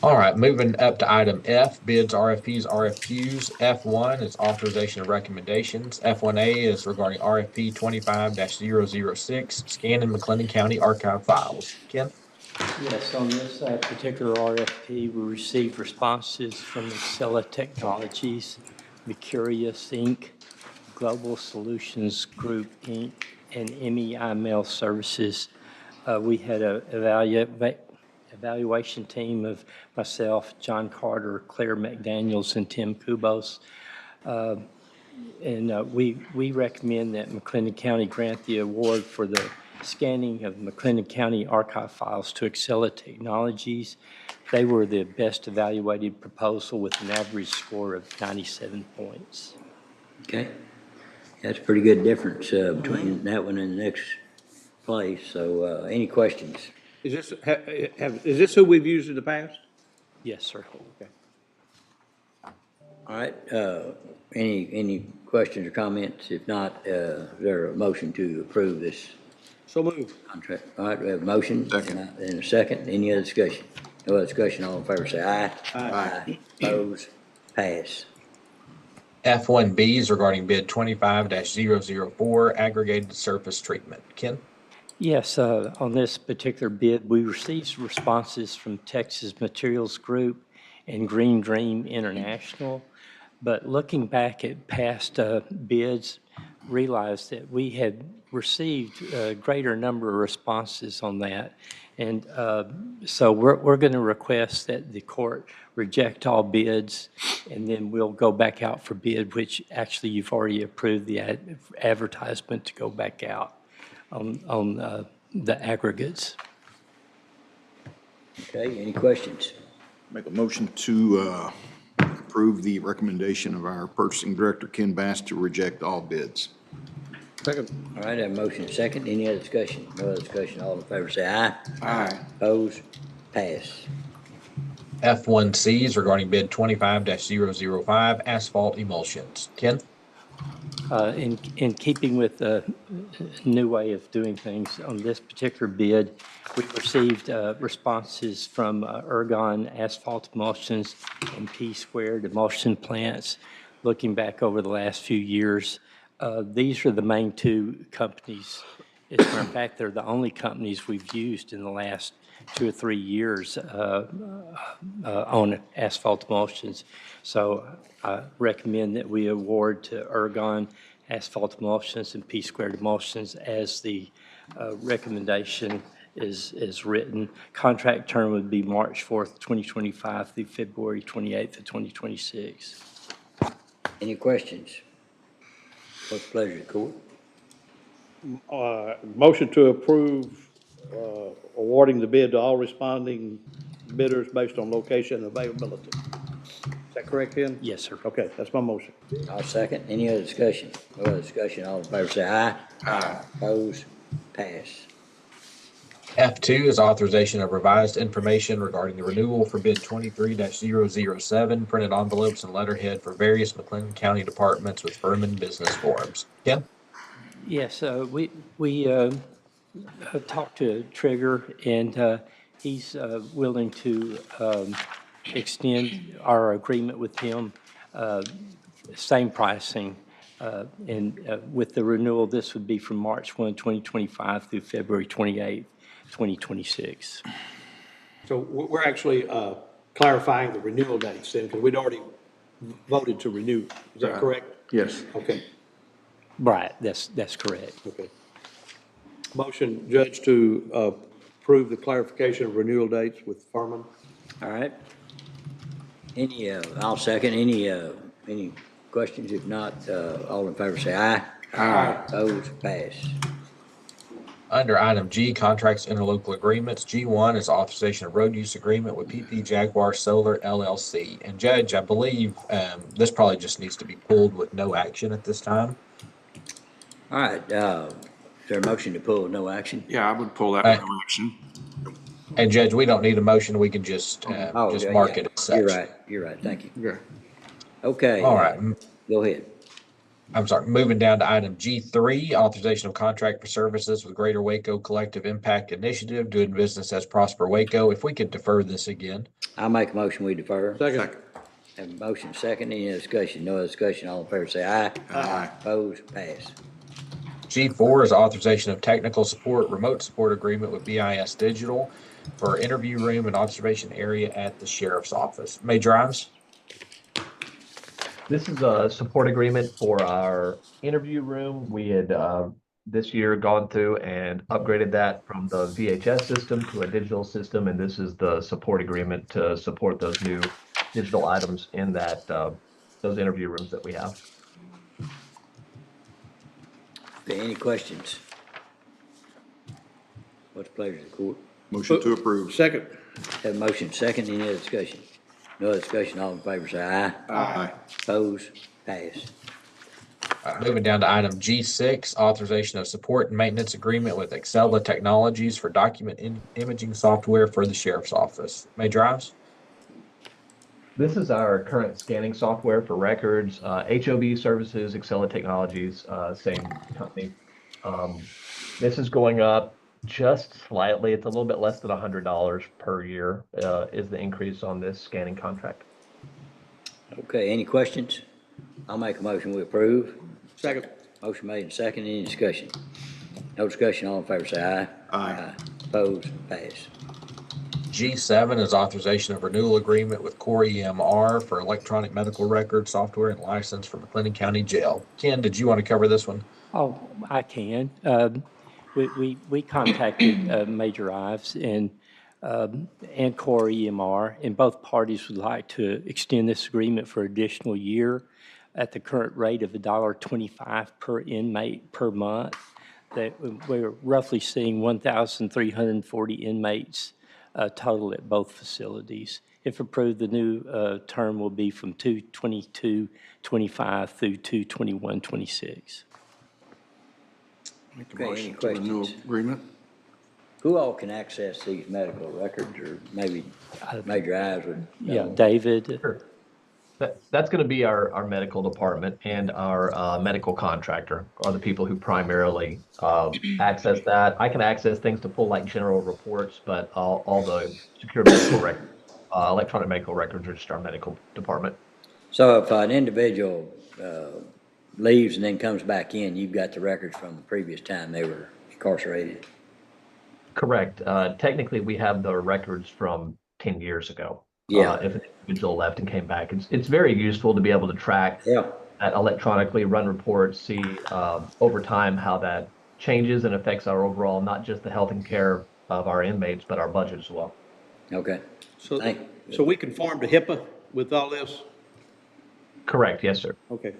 All right, moving up to item F, bids, RFPs, RFQs. F1 is authorization of recommendations. F1A is regarding RFP 25-006, scan in McLennan County archive files. Ken? Yes, on this particular RFP, we received responses from Exela Technologies, Mercurius Inc., Global Solutions Group Inc., and MEI Mail Services. We had a evaluation team of myself, John Carter, Claire McDaniels, and Tim Kubos. We recommend that McLennan County grant the award for the scanning of McLennan County archive files to Exela Technologies. They were the best evaluated proposal with an average score of 97 points. Okay. That's a pretty good difference between that one and the next place. So any questions? Is this who we've used in the past? Yes, sir. Okay. All right. Any questions or comments? If not, is there a motion to approve this So moved. contract? All right, we have a motion. And a second. Any other discussion? No other discussion. All in favor say aye. Aye. Opposed? Pass. F1B is regarding bid 25-004, aggregated surface treatment. Ken? Yes, on this particular bid, we received responses from Texas Materials Group and Green Dream International. But looking back at past bids, realized that we had received a greater number of responses on that. And so we're going to request that the court reject all bids, and then we'll go back out for bid, which actually you've already approved the advertisement to go back out on the aggregates. Okay, any questions? Make a motion to approve the recommendation of our purchasing director, Ken Bass, to reject all bids. Second. All right, I have a motion and second. Any other discussion? No other discussion. All in favor say aye. Aye. Opposed? Pass. F1C is regarding bid 25-005, asphalt emulsions. Ken? In keeping with the new way of doing things on this particular bid, we received responses from Ergon Asphalt Emulsions and P-Squared Emulsion Plants. Looking back over the last few years, these are the main two companies. As a matter of fact, they're the only companies we've used in the last 2 or 3 years on asphalt emulsions. So I recommend that we award to Ergon Asphalt Emulsions and P-Squared Emulsions as the recommendation is written. Contract term would be March 4th, 2025 through February 28th of 2026. Any questions? What's the pleasure of the court? Motion to approve awarding the bid to all responding bidders based on location and availability. Is that correct, Ken? Yes, sir. Okay, that's my motion. I'll second. Any other discussion? No other discussion. All in favor say aye. Aye. Opposed? Pass. F2 is authorization of revised information regarding the renewal for bid 23-007, printed envelopes and letterhead for various McLennan County departments with Furman business forms. Ken? Yes, we talked to Trigger, and he's willing to extend our agreement with him, same pricing. And with the renewal, this would be from March 1, 2025 through February 28, 2026. So we're actually clarifying the renewal dates then, because we'd already voted to renew. Is that correct? Yes. Okay, Right, that's correct. okay. Motion, Judge, to approve the clarification of renewal dates with Furman. All right. I'll second. Any questions? If not, all in favor say aye. Aye. Opposed? Pass. Under item G, contracts, interlocal agreements, G1 is authorization of road use agreement with PP Jaguar Solar LLC. And Judge, I believe this probably just needs to be pulled with no action at this time. All right, is there a motion to pull with no action? Yeah, I would pull that with no action. And Judge, we don't need a motion, we can just mark it as such. You're right, thank you. Yeah. Okay. All right. Go ahead. I'm sorry, moving down to item G3, authorization of contract for services with Greater Waco Collective Impact Initiative, doing business as Prosper Waco. If we could defer this again. I'll make a motion, we defer. Second. Have a motion second, any discussion? No other discussion, all in favor say aye. Aye. Opposed? Pass. G4 is authorization of technical support, remote support agreement with BIS Digital. for interview room and observation area at the sheriff's office. Major Ives? This is a support agreement for our interview room. We had this year gone through and upgraded that from the VHS system to a digital system, and this is the support agreement to support those new digital items in that those interview rooms that we have. Okay, any questions? What's the pleasure of the court? Motion to approve. Second. Have a motion second, any other discussion? No other discussion, all in favor say aye. Aye. Opposed, pass. Moving down to item G6, authorization of support and maintenance agreement with Exela Technologies for document imaging software for the sheriff's office. Major Ives? This is our current scanning software for records, HOV services, Exela Technologies, same company. This is going up just slightly. It's a little bit less than $100 per year is the increase on this scanning contract. Okay, any questions? I'll make a motion, we approve. Second. Motion made and second, any discussion? No discussion, all in favor say aye. Aye. Opposed, pass. G7 is authorization of renewal agreement with Core EMR for electronic medical record software and license for McLennan County Jail. Ken, did you want to cover this one? Oh, I can. We contacted Major Ives and Core EMR, and both parties would like to extend this agreement for additional year at the current rate of $1.25 per inmate per month. That we're roughly seeing 1,340 inmates total at both facilities. If approved, the new term will be from 2/22/25 through 2/21/26. Make a Okay, any motion to renew questions? agreement. Who all can access these medical records, or maybe Major Ives would know? Yeah, David. Sure. That's going to be our medical department, and our medical contractor are the people who primarily access that. I can access things to pull like general reports, but all the secure medical records, electronic medical records are just our medical department. So if an individual leaves and then comes back in, you've got the records from the previous time they were incarcerated? Correct. Technically, we have the records from 10 years ago. Yeah. If an individual left and came back, it's very useful to be able to track that electronically, run reports, see over time how that changes and affects our overall, not just the health and care of our inmates, but our budget as well. Okay. So we conform to HIPAA with all this? Correct. Yes, sir. Okay.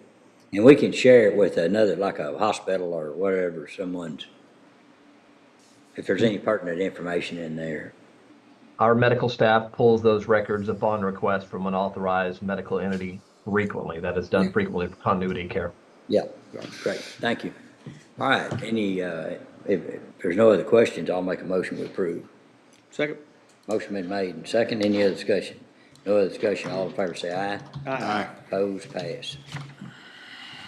And we can share it with another, like a hospital or whatever, someone's, if there's any pertinent information in there. Our medical staff pulls those records upon request from an authorized medical entity frequently. That is done frequently for continuity care. Yeah, great, thank you. All right, if there's no other questions, I'll make a motion to approve. Second. Motion been made and second, any other discussion? No other discussion, all in favor say aye. Aye. Opposed, pass.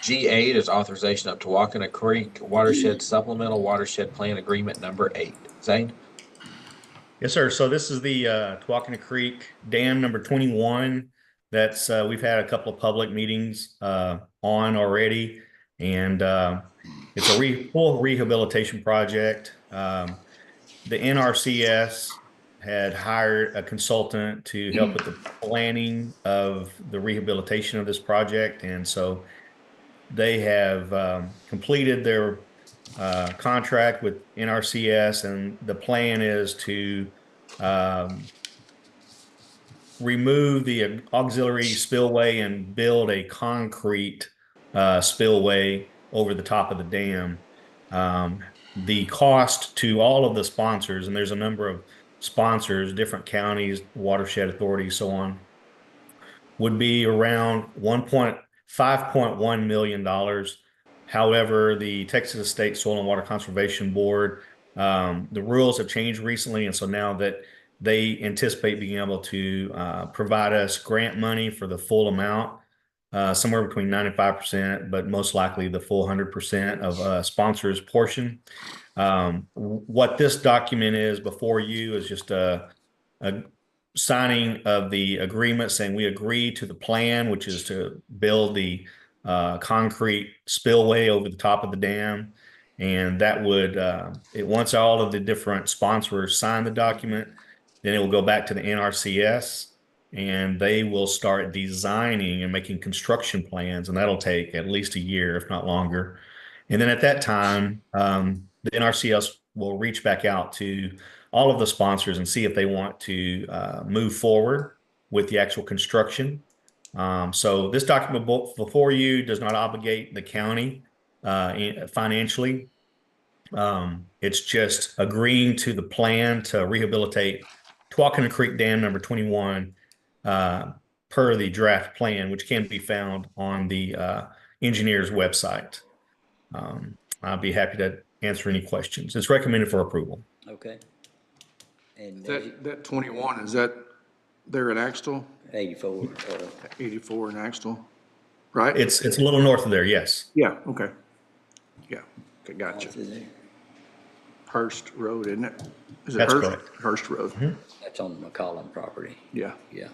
G8 is authorization of Tawakona Creek Watershed Supplemental Watershed Plan Agreement Number 8. Zane? Yes, sir. So this is the Tawakona Creek Dam number 21. That's we've had a couple of public meetings on already, and it's a full rehabilitation project. The NRCS had hired a consultant to help with the planning of the rehabilitation of this project, and so they have completed their contract with NRCS, and the plan is to remove the auxiliary spillway and build a concrete spillway over the top of the dam. The cost to all of the sponsors, and there's a number of sponsors, different counties, watershed authorities, so on, would be around $5.1 million. However, the Texas State Soil and Water Conservation Board, the rules have changed recently, and so now that they anticipate being able to provide us grant money for the full amount, somewhere between 95%, but most likely the full 100% of sponsors' portion. What this document is before you is just a signing of the agreement saying we agree to the plan, which is to build the concrete spillway over the top of the dam. And that would, once all of the different sponsors sign the document, Then it will go back to the NRCS, and they will start designing and making construction plans, and that'll take at least a year, if not longer. And then at that time, the NRCS will reach back out to all of the sponsors and see if they want to move forward with the actual construction. So this document before you does not obligate the county financially. It's just agreeing to the plan to rehabilitate Twakanna Creek Dam number 21 per the draft plan, which can be found on the engineer's website. I'll be happy to answer any questions. It's recommended for approval. Okay. And That 21, is that there in Axtell? 84. 84 in Axtell, right? It's a little north of there, yes. Yeah, okay. Yeah, okay, gotcha. Hurst Road, isn't it? Is it That's Hurst? correct. Hurst Road. That's on the McLennan property. Yeah. Yeah.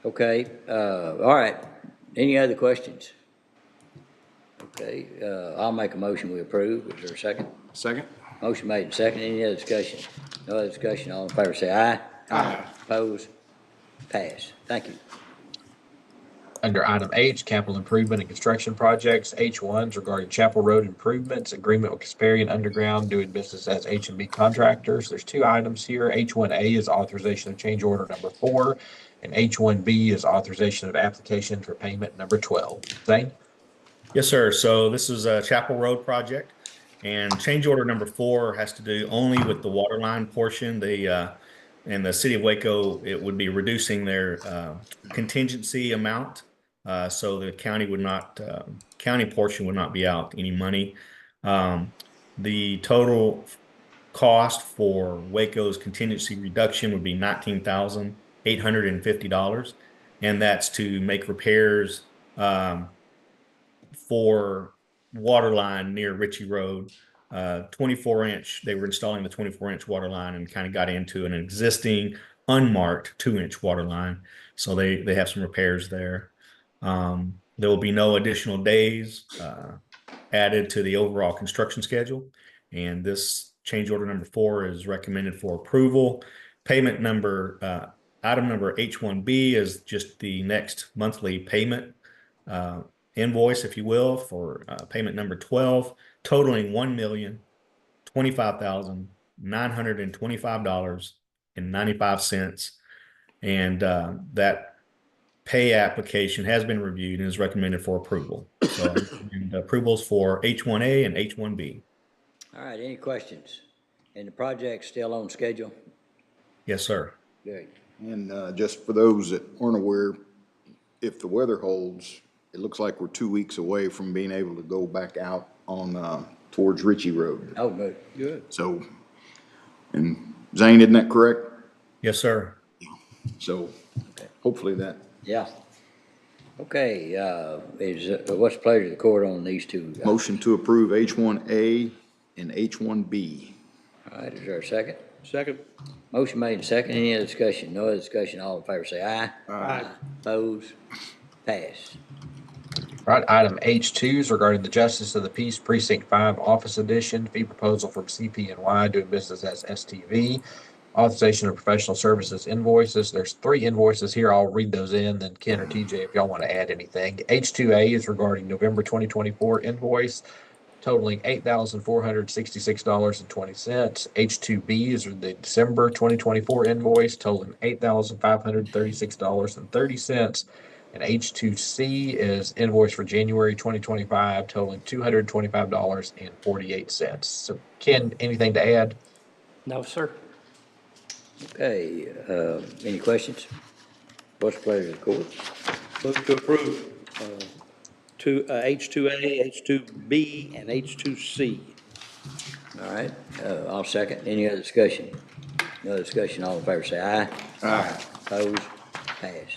Okay, all right. Any other questions? Okay, I'll make a motion, we approve. Is there a second? Second. Motion made and second. Any other discussion? No other discussion. All in favor say aye. Aye. Opposed? Pass. Thank you. Under item H, capital improvement and construction projects, H1s regarding Chapel Road improvements, agreement with Casparian Underground doing business as H&B contractors. There's two items here. H1A is authorization of change order number 4, and H1B is authorization of application for payment number 12. Zane? Yes, sir. So this is a Chapel Road project, and change order number 4 has to do only with the water line portion. In the city of Waco, it would be reducing their contingency amount. So the county county portion would not be out any money. The total cost for Waco's contingency reduction would be $19,850. And that's to make repairs for water line near Ritchie Road. 24-inch, they were installing the 24-inch water line and kind of got into an existing unmarked 2-inch water line. So they have some repairs there. There will be no additional days added to the overall construction schedule. And this change order number 4 is recommended for approval. Payment number, item number H1B is just the next monthly payment invoice, if you will, for payment number 12, totaling $1,025,925.95. And that pay application has been reviewed and is recommended for approval. So and approvals for H1A and H1B. All right, any questions? And the project's still on schedule? Yes, sir. Good. And just for those that aren't aware, if the weather holds, it looks like we're 2 weeks away from being able to go back out on towards Ritchie Road. Oh, good. Good. So, and Zane, isn't that correct? Yes, sir. So hopefully that. Yeah. Okay, what's the pleasure of the court on these two? Motion to approve H1A and H1B. All right, is there a second? Second. Motion made and second. Any other discussion? No other discussion. All in favor say aye. Aye. Opposed? Pass. Right, item H2 is regarding the Justice of the Peace Precinct 5 Office Edition, fee proposal from CP&Y doing business as STV. Authorization of professional services invoices. There's 3 invoices here. I'll read those in, then Ken or TJ if y'all want to add anything. H2A is regarding November 2024 invoice totaling $8,466.20. H2B is the December 2024 invoice totaling $8,536.30. And H2C is invoice for January 2025 totaling $225.48. So Ken, anything to add? No, sir. Okay, any questions? What's the pleasure of the court? Move to approve H2A, H2B, and H2C. All right, I'll second. Any other discussion? No other discussion. All in favor say aye. Aye. Opposed? Pass.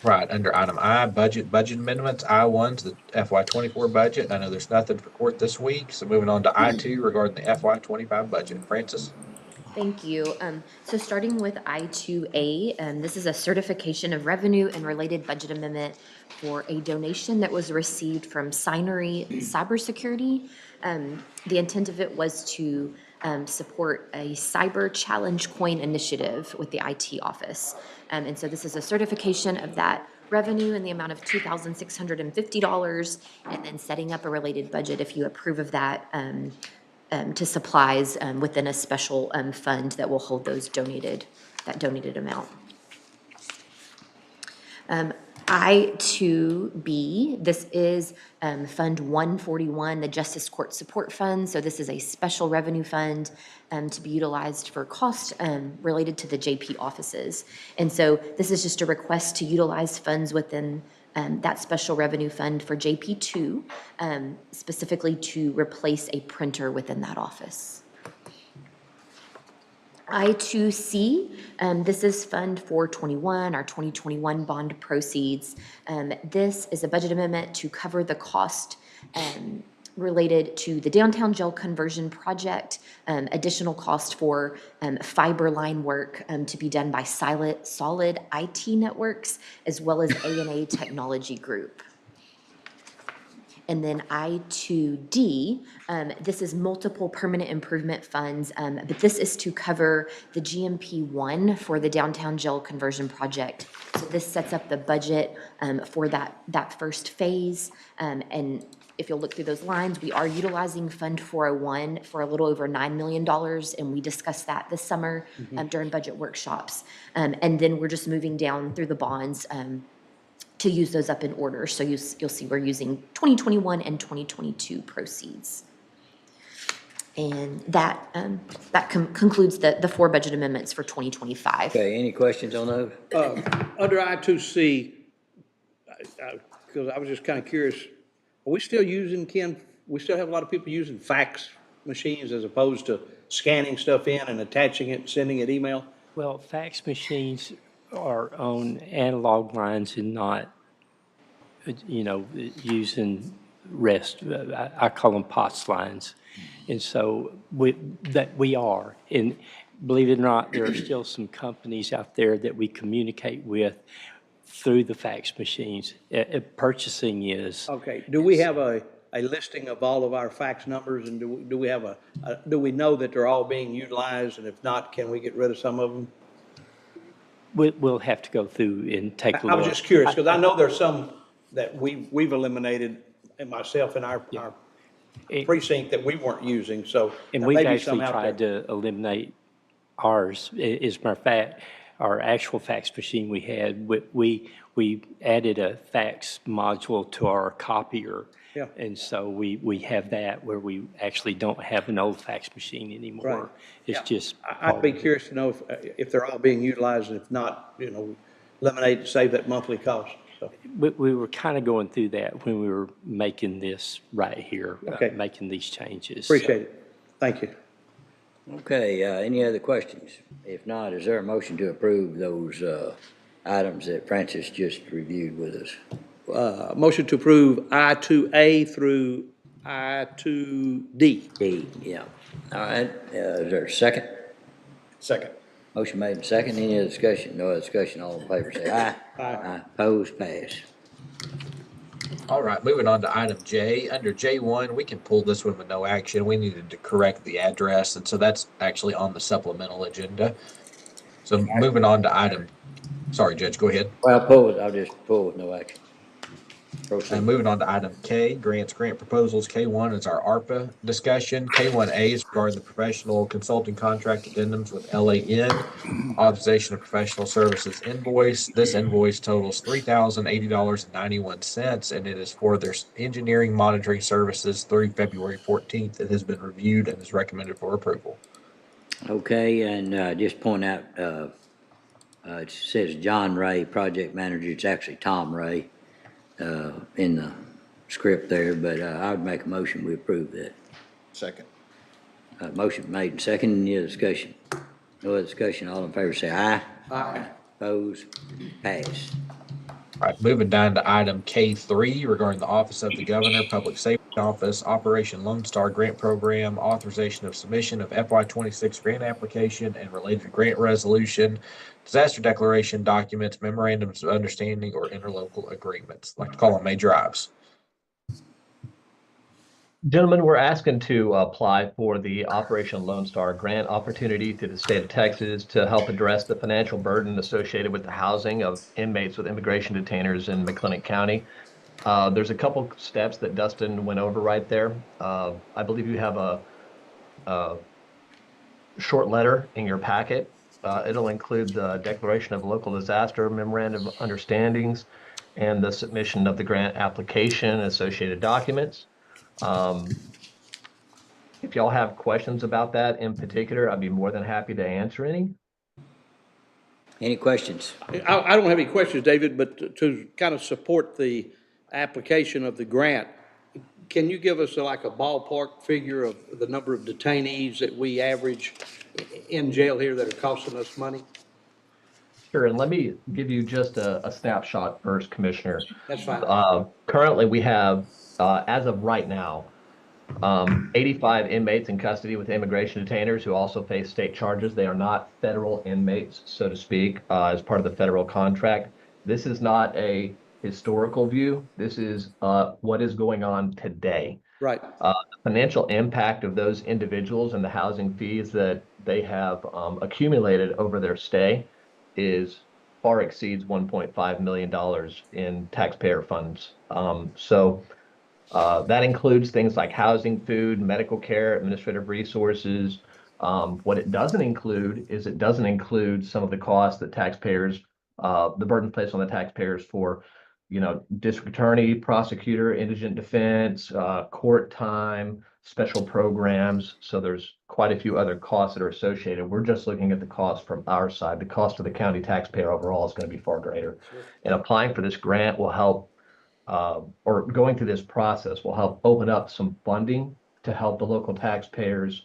Right, under item I, budget amendments, I1's the FY24 budget. I know there's nothing for court this week, so moving on to I2 regarding the FY25 budget. Francis? Thank you. So starting with I2A, this is a certification of revenue and related budget amendment for a donation that was received from Signery Cybersecurity. The intent of it was to support a cyber challenge coin initiative with the IT office. And so this is a certification of that revenue in the amount of $2,650, and then setting up a related budget if you approve of that to supplies within a special fund that will hold those donated amount. I-2B, this is Fund 141, the Justice Court Support Fund. So this is a special revenue fund to be utilized for cost related to the JP offices. And so this is just a request to utilize funds within that special revenue fund for JP2, specifically to replace a printer within that office. I-2C, this is Fund 421, our 2021 bond proceeds. This is a budget amendment to cover the cost related to the downtown jail conversion project, additional cost for fiber line work to be done by Solid IT Networks, as well as A&A Technology Group. And then I-2D, this is multiple permanent improvement funds, but this is to cover the GMP1 for the downtown jail conversion project. So this sets up the budget for that first phase. And if you'll look through those lines, we are utilizing Fund 401 for a little over $9 million, and we discussed that this summer during budget workshops. And then we're just moving down through the bonds to use those up in order. So you'll see we're using 2021 and 2022 proceeds. And that concludes the four budget amendments for 2025. Okay, any questions on those? Under I-2C, because I was just kind of curious, are we still using, Ken, we still have a lot of people using fax machines as opposed to scanning stuff in and attaching it, sending it email? Well, fax machines are on analog lines and not, using rest. I call them POTS lines. And so we are. And believe it or not, there are still some companies out there that we communicate with through the fax machines. Purchasing is. Okay. Do we have a listing of all of our fax numbers, and do we have do we know that they're all being utilized? And if not, can we get rid of some of them? We'll have to go through and take a look. I was just curious, because I know there's some that we've eliminated, and myself in our precinct, that we weren't using, so. And we've actually tried to eliminate ours. As a matter of fact, our actual fax machine we had, we added a fax module to our copier. Yeah. And so we have that where we actually don't have an old fax machine anymore. Right. It's just. I'd be curious to know if they're all being utilized, and if not, eliminate, save that monthly cost. So. We were kind of going through that when we were making this right here, Okay. making these changes. Appreciate it. Thank you. Okay, any other questions? If not, is there a motion to approve those items that Francis just reviewed with us? Motion to approve I-2A through I-2D. D, yeah. All right, is there a second? Second. Motion made and second. Any other discussion? No other discussion. All in favor say aye. Aye. Opposed, pass. All right, moving on to item J. Under J1, we can pull this one with no action. We needed to correct the address, and so that's actually on the supplemental agenda. So moving on to item, sorry, Judge, go ahead. Well, I'll just pull with no action. Proceed. And moving on to item K, grant proposals. K1 is our ARPA discussion. K1A is regarding the professional consulting contract addendums with LAN, authorization of professional services invoice. This invoice totals $3,080.91, and it is for their engineering monitoring services through February 14th. It has been reviewed and is recommended for approval. Okay, and just point out, it says John Ray, project manager. It's actually Tom Ray in the script there, but I would make a motion we approve that. Second. Motion made and second. Any other discussion? No other discussion. All in favor say aye. Aye. Opposed? Pass. All right, moving down to item K3 regarding the Office of the Governor, Public Safety Office, Operation Lone Star Grant Program, authorization of submission of FY26 grant application and related grant resolution, disaster declaration documents, memorandums of understanding, or interlocal agreements. I'd like to call on Major Ives. Gentlemen, we're asking to apply for the Operation Lone Star grant opportunity through the state of Texas to help address the financial burden associated with the housing of inmates with immigration detainers in McLennan County. There's a couple steps that Dustin went over right there. I believe you have a short letter in your packet. It'll include the declaration of local disaster, memorandum of understandings, and the submission of the grant application and associated documents. If y'all have questions about that in particular, I'd be more than happy to answer any. Any questions? I don't have any questions, David, but to kind of support the application of the grant, can you give us like a ballpark figure of the number of detainees that we average in jail here that are costing us money? Sure, and let me give you just a snapshot first, Commissioner. That's fine. Currently, we have, as of right now, 85 inmates in custody with immigration detainers who also face state charges. They are not federal inmates, so to speak, as part of the federal contract. This is not a historical view. This is what is going on today. Right. The financial impact of those individuals and the housing fees that they have accumulated over their stay is far exceeds $1.5 million in taxpayer funds. That includes things like housing, food, medical care, administrative resources. What it doesn't include is it doesn't include some of the costs that taxpayers, the burden placed on the taxpayers for, district attorney, prosecutor, indigent defense, court time, special programs. So there's quite a few other costs that are associated. We're just looking at the cost from our side. The cost to the county taxpayer overall is going to be far greater. Sure. And applying for this grant will help, or going through this process will help open up some funding to help the local taxpayers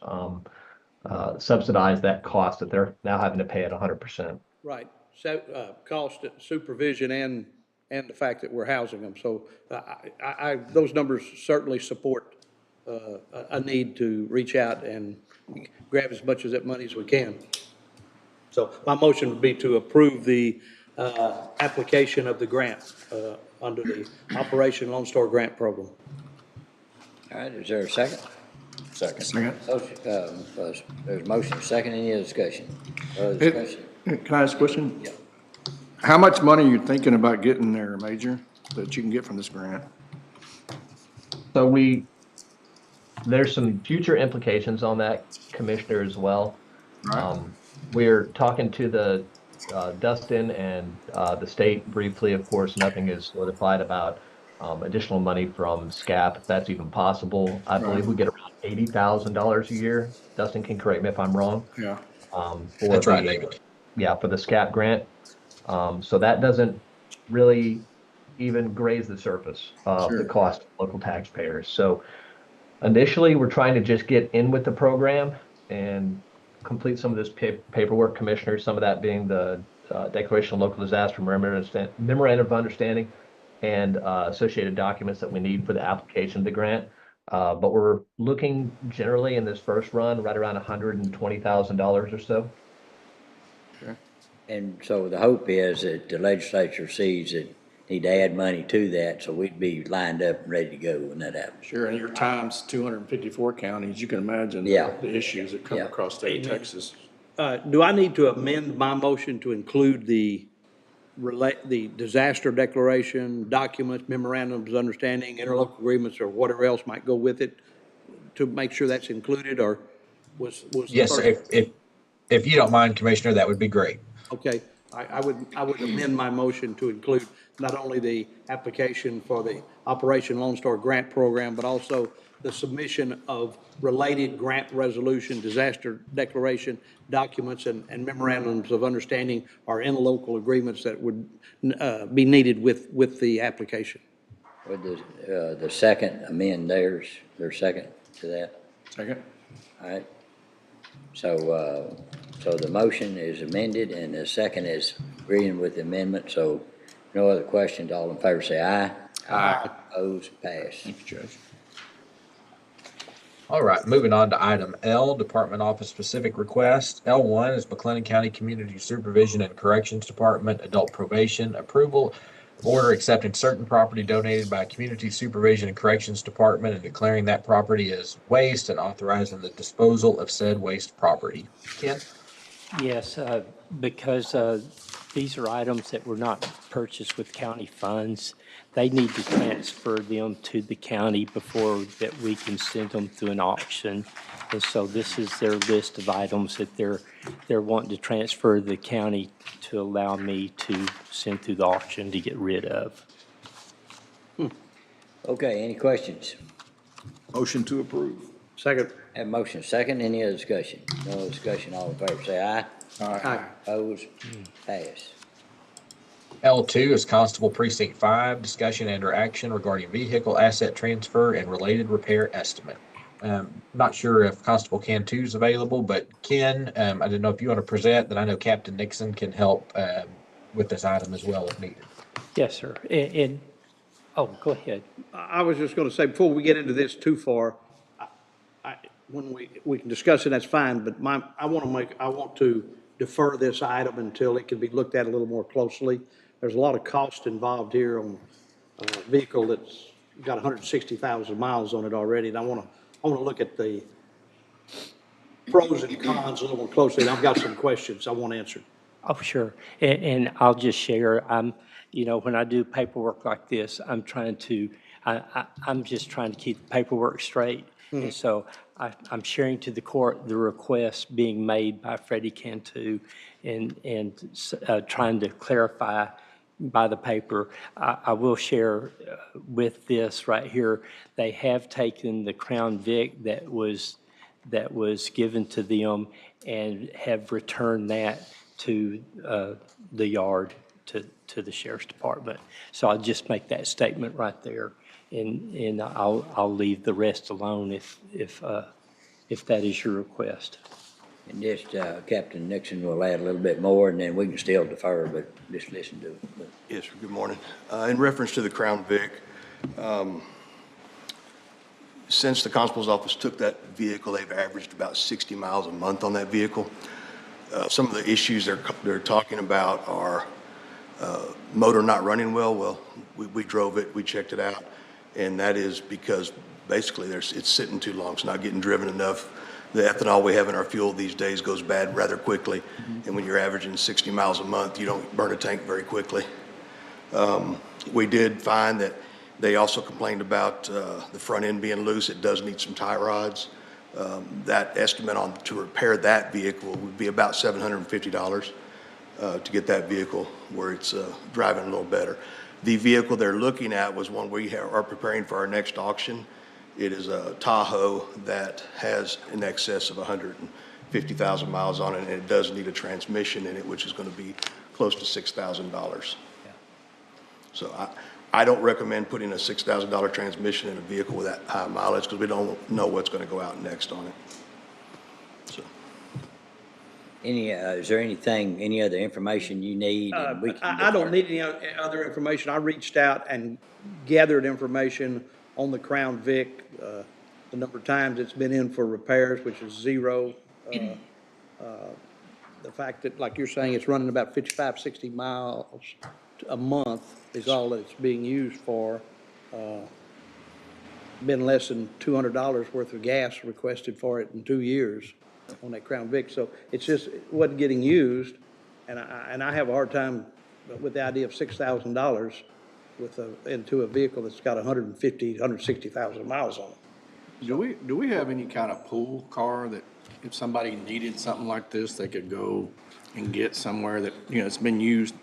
subsidize that cost that they're now having to pay at 100%. Right. So, cost, supervision, and the fact that we're housing them. So those numbers certainly support a need to reach out and grab as much of that money as we can. So my motion would be to approve the application of the grant under the Operation Lone Star Grant Program. All right, is there a second? Second. There's a motion, second, any other discussion? Discussion? Can I ask a question? Yeah. How much money are you thinking about getting there, Major, that you can get from this grant? So there's some future implications on that, Commissioner, as well. Right. We're talking to the Dustin and the state briefly. Of course, nothing is solidified about additional money from SCAP, if that's even possible. I believe we get around $80,000 a year. Dustin can correct me if I'm wrong. Yeah. That's right, David. Yeah, for the SCAP grant. So that doesn't really even graze the surface of the cost of local taxpayers. So initially, we're trying to just get in with the program and complete some of this paperwork, Commissioner, some of that being the Declaration of Local Disaster, Memorandum of Understanding, and associated documents that we need for the application of the grant. But we're looking generally in this first run right around $120,000 or so. Okay. And so the hope is that the legislature sees that need to add money to that, so we'd be lined up and ready to go when that happens. Sure, and your time's 254 counties, you can imagine the issues that come across state of Texas. Do I need to amend my motion to include the disaster declaration, documents, memorandums of understanding, interlocal agreements, or whatever else might go with it to make sure that's included, or was Yes, if you don't mind, Commissioner, that would be great. Okay, I would amend my motion to include not only the application for the Operation Lone Star Grant Program, but also the submission of related grant resolution, disaster declaration documents, and memorandums of understanding or interlocal agreements that would be needed with the application. Would the second amend their second to that? Second. All right. So the motion is amended and the second is agreeing with the amendment. So no other questions. All in favor say aye. Aye. Opposed, pass. Thank you, Judge. All right, moving on to item L, Department Office Specific Request. L1 is McLennan County Community Supervision and Corrections Department Adult Probation Approval Order accepting certain property donated by Community Supervision and Corrections Department and declaring that property as waste and authorizing the disposal of said waste property. Ken? Yes, because these are items that were not purchased with county funds. They need to transfer them to the county before that we can send them through an auction. And so this is their list of items that they're wanting to transfer to the county to allow me to send through the auction to get rid of. Okay, any questions? Motion to approve. Second. Have a motion second, any other discussion? No discussion, all in favor, say aye. Aye. Opposed? Pass. L2 is Constable Precinct 5, discussion and or action regarding vehicle asset transfer and related repair estimate. Not sure if Constable Can 2 is available, but Ken, I didn't know if you want to present, then I know Captain Nixon can help with this item as well if needed. Yes, sir. And oh, go ahead. I was just going to say, before we get into this too far, when we can discuss it, that's fine, but I want to defer this item until it can be looked at a little more closely. There's a lot of cost involved here on a vehicle that's got 160,000 miles on it already, and I want to look at the pros and cons a little more closely, and I've got some questions I want answered. Oh, sure. And I'll just share, when I do paperwork like this, I'm just trying to keep the paperwork straight. Mm-hmm. And so I'm sharing to the court the request being made by Freddie Cantu and trying to clarify by the paper. I will share with this right here, they have taken the Crown Vic that was given to them and have returned that to the yard, to the sheriff's department. So I'll just make that statement right there, and I'll leave the rest alone if that is your request. And just, Captain Nixon will add a little bit more, and then we can still defer, but just listen to it. Yes, sir. Good morning. In reference to the Crown Vic, since the constable's office took that vehicle, they've averaged about 60 miles a month on that vehicle. Some of the issues they're talking about are motor not running well. Well, we drove it, we checked it out, and that is because basically it's sitting too long. It's not getting driven enough. The ethanol we have in our fuel these days goes bad rather quickly, and when you're averaging 60 miles a month, you don't burn a tank very quickly. We did find that they also complained about the front end being loose. It does need some tie rods. That estimate to repair that vehicle would be about $750 to get that vehicle where it's driving a little better. The vehicle they're looking at was one we are preparing for our next auction. It is a Tahoe that has in excess of 150,000 miles on it, and it does need a transmission in it, which is going to be close to $6,000. Yeah. So I don't recommend putting a $6,000 transmission in a vehicle with that high mileage because we don't know what's going to go out next on it. So. Is there any other information you need? I don't need any other information. I reached out and gathered information on the Crown Vic, the number of times it's been in for repairs, which is 0. The fact that, like you're saying, it's running about 55, 60 miles a month is all that it's being used for. Been less than $200 worth of gas requested for it in 2 years on that Crown Vic. So it's just, it wasn't getting used. And I have a hard time with the idea of $6,000 into a vehicle that's got 160,000 miles on it. Do we have any kind of pool car that if somebody needed something like this, they could go and get somewhere that, it's been used,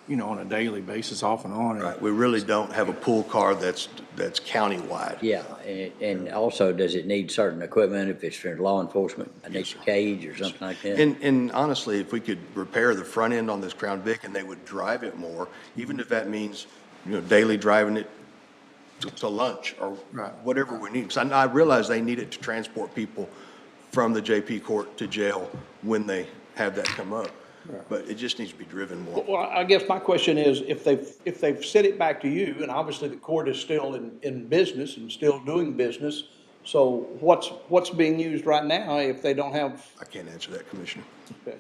on a daily basis off and on? Right. We really don't have a pool car that's countywide. Yeah, and also, does it need certain equipment if it's for law enforcement? It needs a cage or something like that? And honestly, if we could repair the front end on this Crown Vic and they would drive it more, even if that means, daily driving it to lunch or whatever we need. Because I realize they need it to transport people from the JP court to jail when they have that come up. Right. But it just needs to be driven more. Well, I guess my question is, if they've sent it back to you, and obviously the court is still in business and still doing business, so what's being used right now if they don't have? I can't answer that, Commissioner. Okay.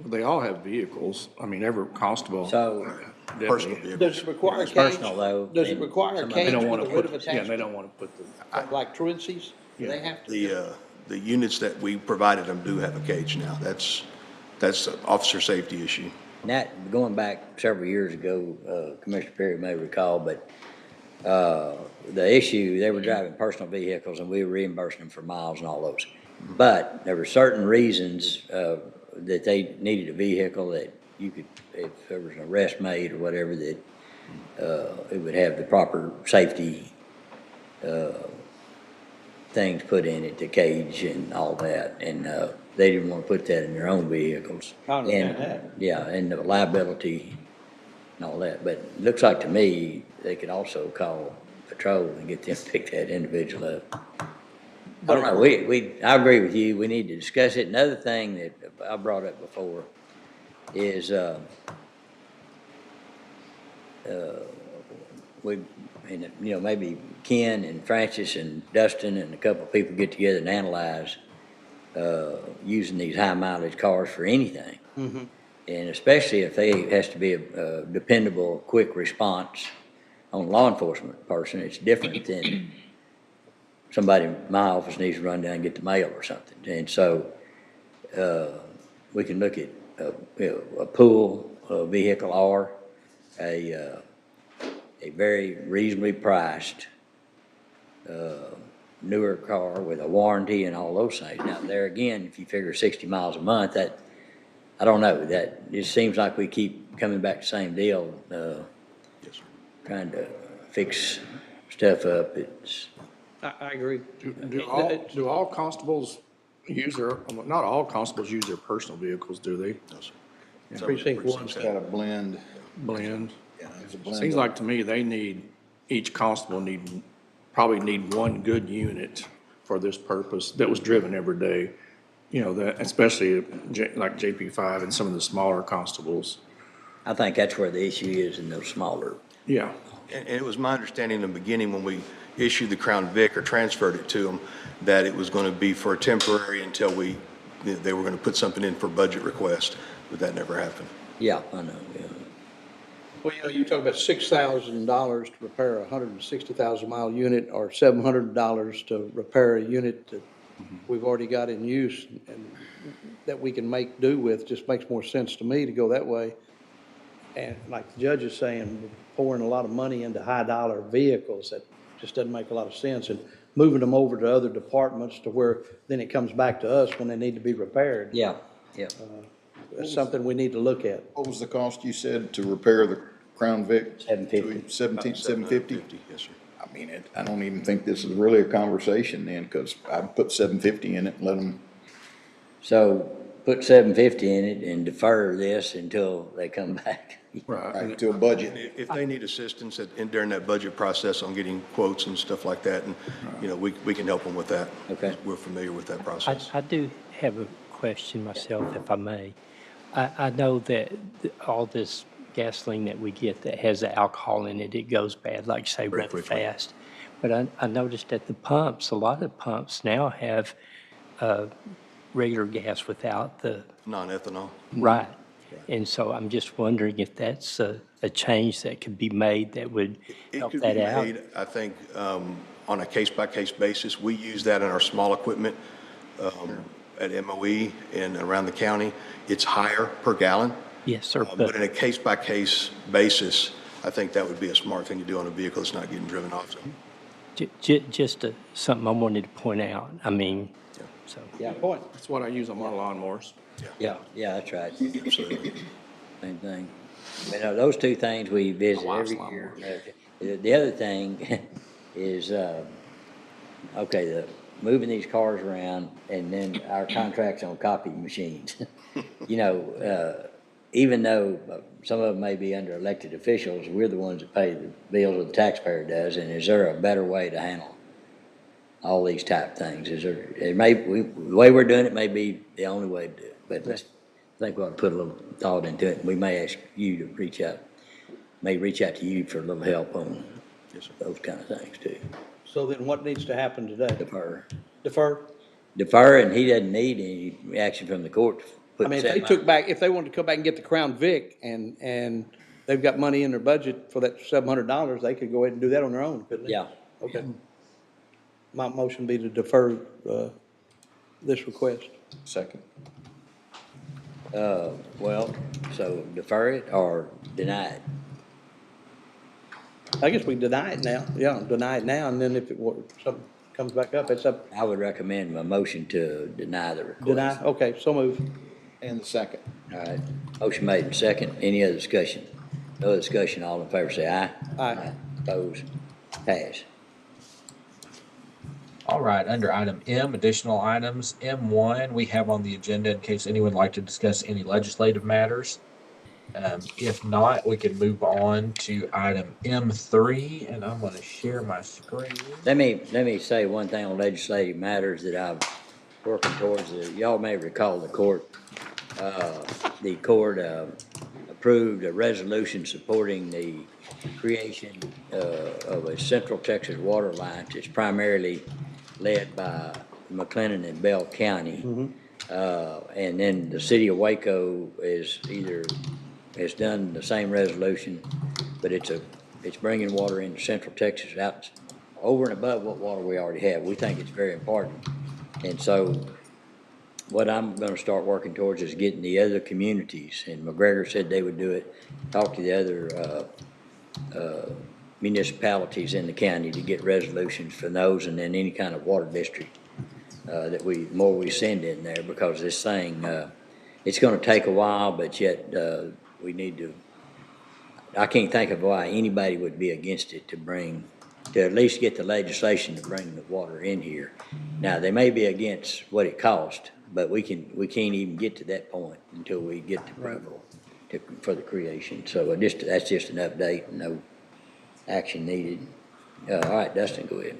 Well, they all have vehicles. I mean, every constable. So personal Definitely. vehicles. Does it require a cage? Personal, though, Does it and require a somebody- cage They don't with want a to rid of put, yeah, attachment? they don't want to put the, Like truancies? Do they have to? The units that we provided them do have a cage now. That's an officer safety issue. And that, going back several years ago, Commissioner Perry may recall, but the issue, they were driving personal vehicles and we were reimbursing them for miles and all those. But there were certain reasons that they needed a vehicle that you could, if there was an arrest made or whatever, that it would have the proper safety things put in it, the cage and all that. And they didn't want to put that in their own vehicles. I understand And, that. yeah, and the liability and all that. But it looks like to me, they could also call patrol and get them to pick that individual up. I don't know, I agree with you, we need to discuss it. Another thing that I brought up before is, and, you know, maybe Ken and Francis and Dustin and a couple of people get together and analyze using these high mileage cars for anything. Mm-hmm. And especially if they has to be a dependable, quick response on a law enforcement person, it's different than somebody in my office needs to run down and get the mail or something. And so we can look at a pool vehicle or a very reasonably priced newer car with a warranty and all those things. Now, there again, if you figure 60 miles a month, that, I don't know, that it seems like we keep coming back to the same deal, trying to fix stuff up. It's, I agree. do all constables use their, not all constables use their personal vehicles, do they? No, sir. Yeah. Precinct one's Got a blend. Blend. Yeah, it's a blend. Seems like to me each constable probably need one good unit for this purpose that was driven every day. You know, that, especially like JP5 and some of the smaller constables. I think that's where the issue is in those smaller. Yeah. And it was my understanding in the beginning when we issued the Crown Vic or transferred it to them, that it was going to be for a temporary until they were going to put something in for budget request, but that never happened. Yeah, I know, yeah. Well, you know, you talk about $6,000 to repair a 160,000 mile unit or $700 to repair a unit that we've already got in use and that we can make do with. Just makes more sense to me to go that way. And like the judge is saying, we're pouring a lot of money into high dollar vehicles. That just doesn't make a lot of sense. And moving them over to other departments to where then it comes back to us when they need to be repaired. Yeah, yeah. That's something we need to look at. What was the cost you said to repair the Crown Vic? $750. $750? Yes, sir. I mean, I don't even think this is really a conversation then, because I'd put $750 in it and let them. So put $750 in it and defer this until they come back. Right, to a budget. If they need assistance during that budget process on getting quotes and stuff like that, and, you know, we can help them with that. Okay. We're familiar with that process. I do have a question myself, if I may. I know that all this gasoline that we get that has the alcohol in it, it goes bad, like you say, Very real quickly. fast. But I noticed at the pumps, a lot of pumps now have regular gas without the, Non-ethanol. right. And so I'm just wondering if that's a change that could be made that would It help could that be out. made, I think, on a case-by-case basis. We use that in our small equipment at MOE and around the county. It's higher per gallon. Yes, sir. But in a case-by-case basis, I think that would be a smart thing to do on a vehicle that's not getting driven off. Just something I wanted to point out. I mean, so. Yeah, Point. That's what I use on my lawnmowers. yeah, that's right. Absolutely. Same thing. You know, those two things we visit every year. The other thing is, okay, moving these cars around and then our contracts on copy machines. You know, even though some of them may be under elected officials, we're the ones that pay the bills, or the taxpayer does. And is there a better way to handle all these type things? Is there? The way we're doing it may be the only way to do it. But I think we ought to put a little thought into it. We may ask you to reach out to you for a little help on those kind of things too. So then what needs to happen today? Defer. Defer? And he doesn't need any action from the court to put I mean, that if they wanted to come back and get the Crown Vic and they've got money in their budget for that $700, they could go ahead and do that on their own, couldn't they? Yeah. Okay. My motion be to defer, this request. Second. Well, so defer it or deny it? I guess we deny it now, yeah, deny it now, and then if something comes back up, it's up. I would recommend a motion to deny the request. Deny, okay, so move. And the second. All right, motion made and second. Any other discussion? No other discussion, all in favor say aye. Aye. Opposed? Pass. All right, under item M, additional items, M1, we have on the agenda in case anyone would like to discuss any legislative matters. If not, we can move on to item M3, and I'm going to share my screen. Let me say one thing on legislative matters that I'm working towards. Y'all may recall the court approved a resolution supporting the creation of a Central Texas water line. It's primarily led by McLennan and Bell County. And then the city of Waco has done the same resolution, but it's bringing water into Central Texas out over and above what water we already have. We think it's very important. And so what I'm going to start working towards is getting the other communities, and McGregor said they would do it, talk to the other municipalities in the county to get resolutions for those, and then any kind of water district that we send in there, because this thing, it's going to take a while, but yet we need to, I can't think of why anybody would be against it to at least get the legislation to bring the water in here. Now, they may be against what it costs, but we can't even get to that point until we get the approval for the creation. So that's just an update, no action needed. All right, Dustin, go ahead.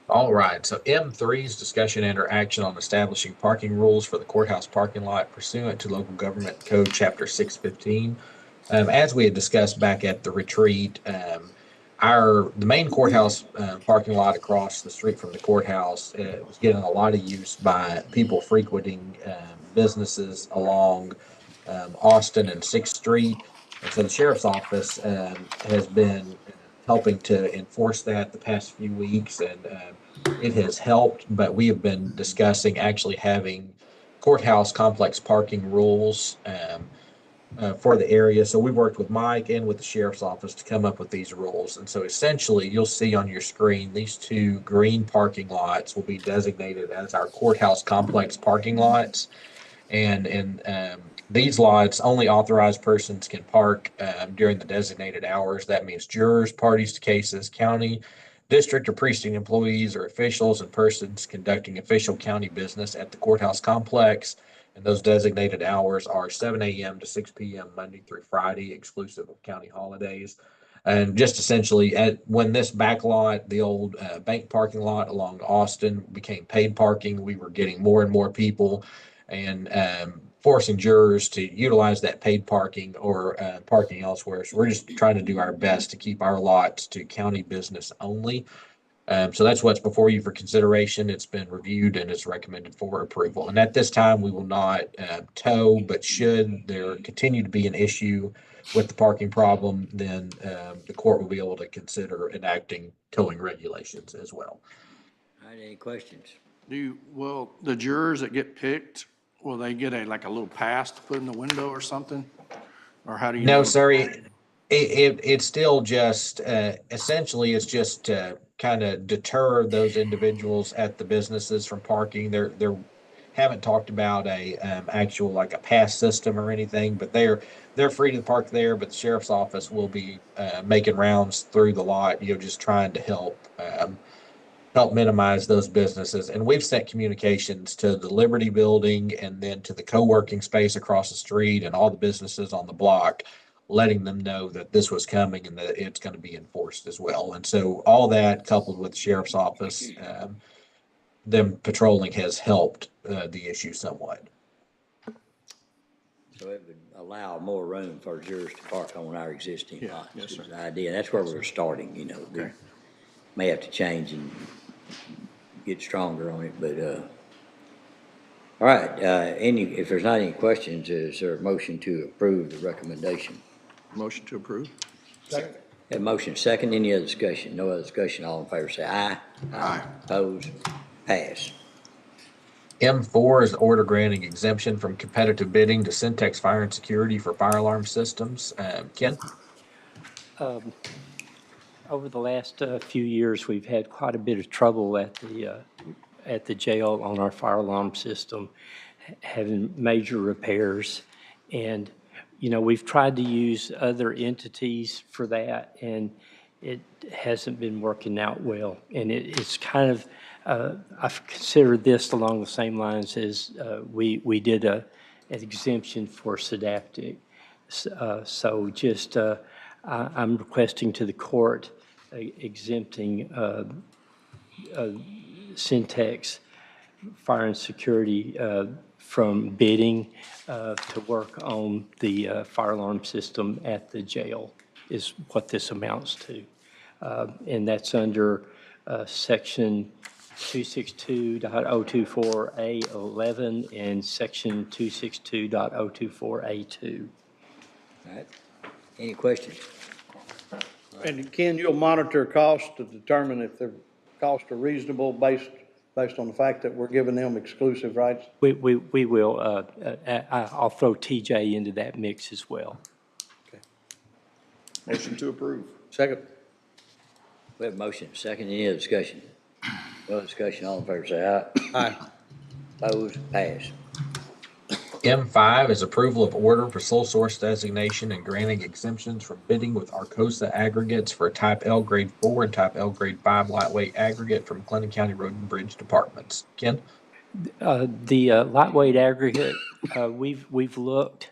All right, so M3 is discussion and/or action on establishing parking rules for the courthouse parking lot pursuant to Local Government Code Chapter 615. As we had discussed back at the retreat, the main courthouse parking lot across the street from the courthouse was getting a lot of use by people frequenting businesses along Austin and 6th Street. And so the sheriff's office has been helping to enforce that the past few weeks, and it has helped, but we have been discussing actually having courthouse complex parking rules for the area. So we've worked with Mike and with the sheriff's office to come up with these rules. And so essentially you'll see on your screen, these two green parking lots will be designated as our courthouse complex parking lots. And these lots, only authorized persons can park during the designated hours. That means jurors, parties to cases, county, district or precinct employees or officials and persons conducting official county business at the courthouse complex. And those designated hours are 7 a.m. to 6 p.m. Monday through Friday, exclusive of county holidays. And just essentially, when this back lot, the old bank parking lot along Austin, became paid parking, we were getting more and more people and forcing jurors to utilize that paid parking or parking elsewhere. So we're just trying to do our best to keep our lots to county business only. So that's what's before you for consideration. It's been reviewed and is recommended for approval. And at this time, we will not tow, but should there continue to be an issue with the parking problem, then the court will be able to consider enacting towing regulations as well. All right, any questions? Will the jurors that get picked, will they get a little pass to put in the window or something? Or how do you? No, sir. It's still just, essentially, it's just to kind of deter those individuals at the businesses from parking. They're haven't talked about a actual like a pass system or anything, but they're free to park there. But the sheriff's office will be making rounds through the lot, just trying to help minimize those businesses. And we've sent communications to the Liberty Building and then to the co-working space across the street and all the businesses on the block, letting them know that this was coming and that it's going to be enforced as well. And so all that coupled with the sheriff's office, them patrolling has helped the issue somewhat. So it would allow more room for jurors to park on our existing lots. Yes, sir. Is the idea. That's where we're starting, We may have to change and get stronger on it, but all right. If there's not any questions, is there a motion to approve the recommendation? Motion to approve. Second. Have motion second, any other discussion? No other discussion, all in favor say aye. Aye. Opposed? Pass. M4 is the order granting exemption from competitive bidding to Cen-Tex Fire and Security for fire alarm systems. Ken? Over the last few years, we've had quite a bit of trouble at the jail on our fire alarm system, having major repairs. And, you know, we've tried to use other entities for that, and it hasn't been working out well. And it's kind of, I've considered this along the same lines as we did an exemption for Synaptic. So just, I'm requesting to the court exempting Cen-Tex Fire and Security from bidding to work on the fire alarm system at the jail is what this amounts to. And that's under section 262.024A11 and section 262.024A2. All right. Any questions? And Ken, you'll monitor costs to determine if their costs are reasonable based on the fact that we're giving them exclusive rights? We will. I'll throw TJ into that mix as well. Motion to approve. Second. We have motion second, any other discussion? No other discussion, all in favor say aye. Aye. Opposed? Pass. M5 is approval of order for sole source designation and granting exemptions from bidding with Arcosa Aggregates for Type L Grade 4 and Type L Grade 5 lightweight aggregate from McLennan County Road and Bridge Departments. Ken? The lightweight aggregate, we've looked.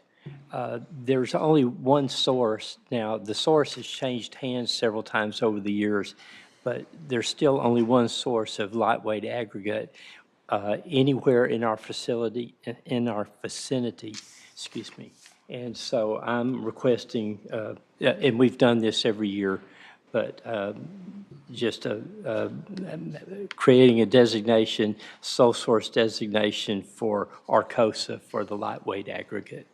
There's only one source. Now, the source has changed hands several times over the years, but there's still only one source of lightweight aggregate anywhere in our vicinity, excuse me. And so I'm requesting, and we've done this every year, but just creating a designation, sole source designation for Arcosa for the lightweight aggregate.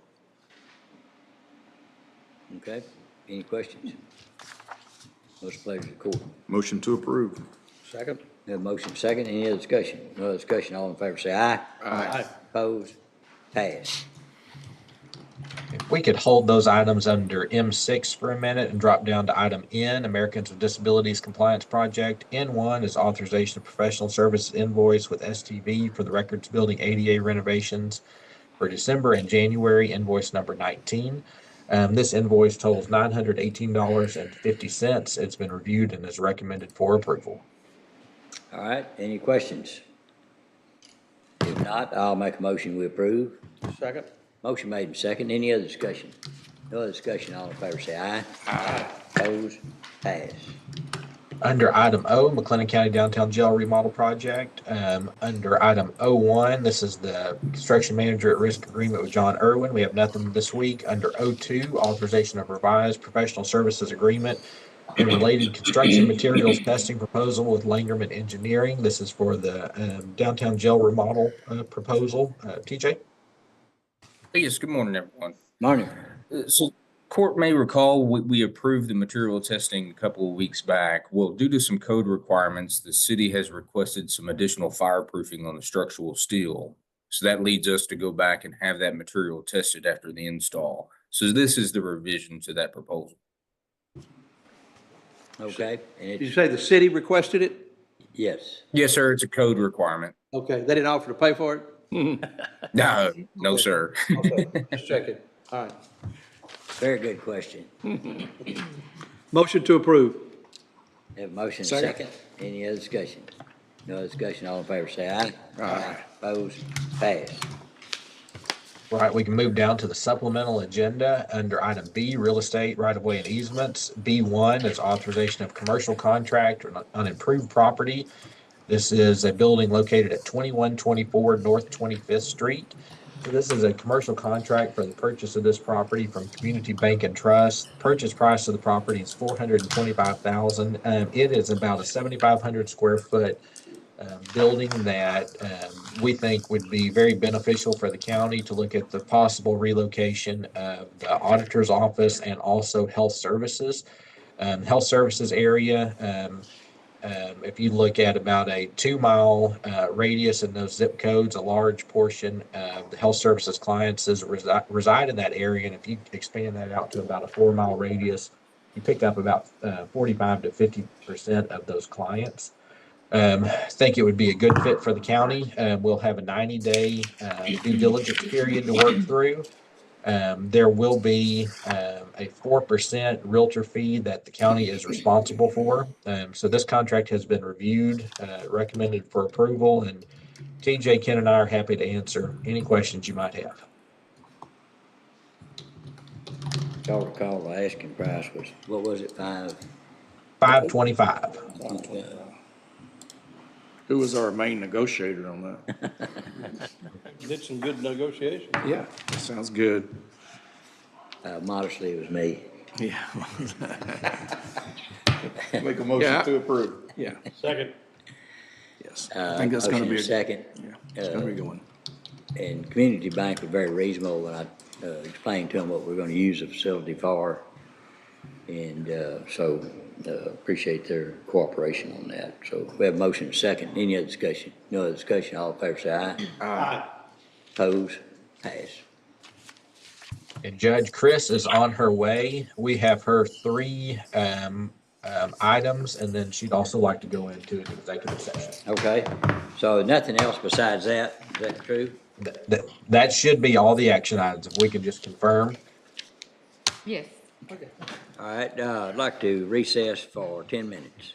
Okay, any questions? Most pleasure to the court. Motion to approve. Second. We have motion second, any other discussion? No other discussion, all in favor say aye. Aye. Opposed? Pass. If we could hold those items under M6 for a minute and drop down to item N, Americans with Disabilities Compliance Project. N1 is authorization of professional services invoice with STV for the Records Building ADA renovations for December and January, invoice number 19. This invoice totals $918.50. It's been reviewed and is recommended for approval. All right, any questions? If not, I'll make a motion we approve. Second. Motion made and second, any other discussion? No other discussion, all in favor say aye. Aye. Opposed? Pass. Under item O, McLennan County Downtown Jail Remodel Project. Under item O1, this is the construction manager at risk agreement with John Irwin. We have nothing this week. Under O2, authorization of revised professional services agreement and related construction materials testing proposal with Langerman Engineering. This is for the downtown jail remodel proposal. TJ? Yes, good morning, everyone. Morning. So court may recall we approved the material testing a couple of weeks back. Well, due to some code requirements, the city has requested some additional fireproofing on the structural steel. So that leads us to go back and have that material tested after the install. So this is the revision to that proposal. Okay. Did you say the city requested it? Yes. Yes, sir. It's a code requirement. Okay, they didn't offer to pay for it? No, no, sir. Okay, just checking. All right. Very good question. Motion to approve. Have a motion second. Any other discussion? No other discussion, all in favor say aye. Aye. Opposed? Pass. Right, we can move down to the supplemental agenda under item B, real estate, right-of-way and easements. B1 is authorization of commercial contract on improved property. This is a building located at 2124 North 25th Street. So this is a commercial contract for the purchase of this property from Community Bank and Trust. Purchase price of the property is $425,000. It is about a 7,500 square foot building that we think would be very beneficial for the county to look at the possible relocation of the auditor's office and also health services. Health services area, if you look at about a 2-mile radius in those zip codes, a large portion of the health services clients reside in that area. And if you expand that out to about a 4-mile radius, you pick up about 45 to 50% of those clients. Think it would be a good fit for the county. We'll have a 90-day due diligence period to work through. There will be a 4% realtor fee that the county is responsible for. So this contract has been reviewed, recommended for approval, and TJ, Ken, and I are happy to answer any questions you might have. Y'all recall the asking price was, what was it, $525. Who was our main negotiator on that? Did some good negotiations. Yeah, that sounds good. Modestly, it was me. Yeah. Make a Yeah. motion to approve. Yeah, Second. yes. I think that's gonna Motion be a. and second. Yeah, it's gonna be a good one. And Community Bank was very reasonable when I explained to them what we're gonna use the facility for. And so appreciate their cooperation on that. So we have a motion and second. Any other discussion? No other discussion. All in favor say aye. Aye. Opposed? Pass. And Judge Chris is on her way. We have her 3 items, and then she'd also like to go into an executive session. Okay. So nothing else besides that? Is that true? That should be all the action items, if we can just confirm. Yes. All right. I'd like to recess for 10 minutes.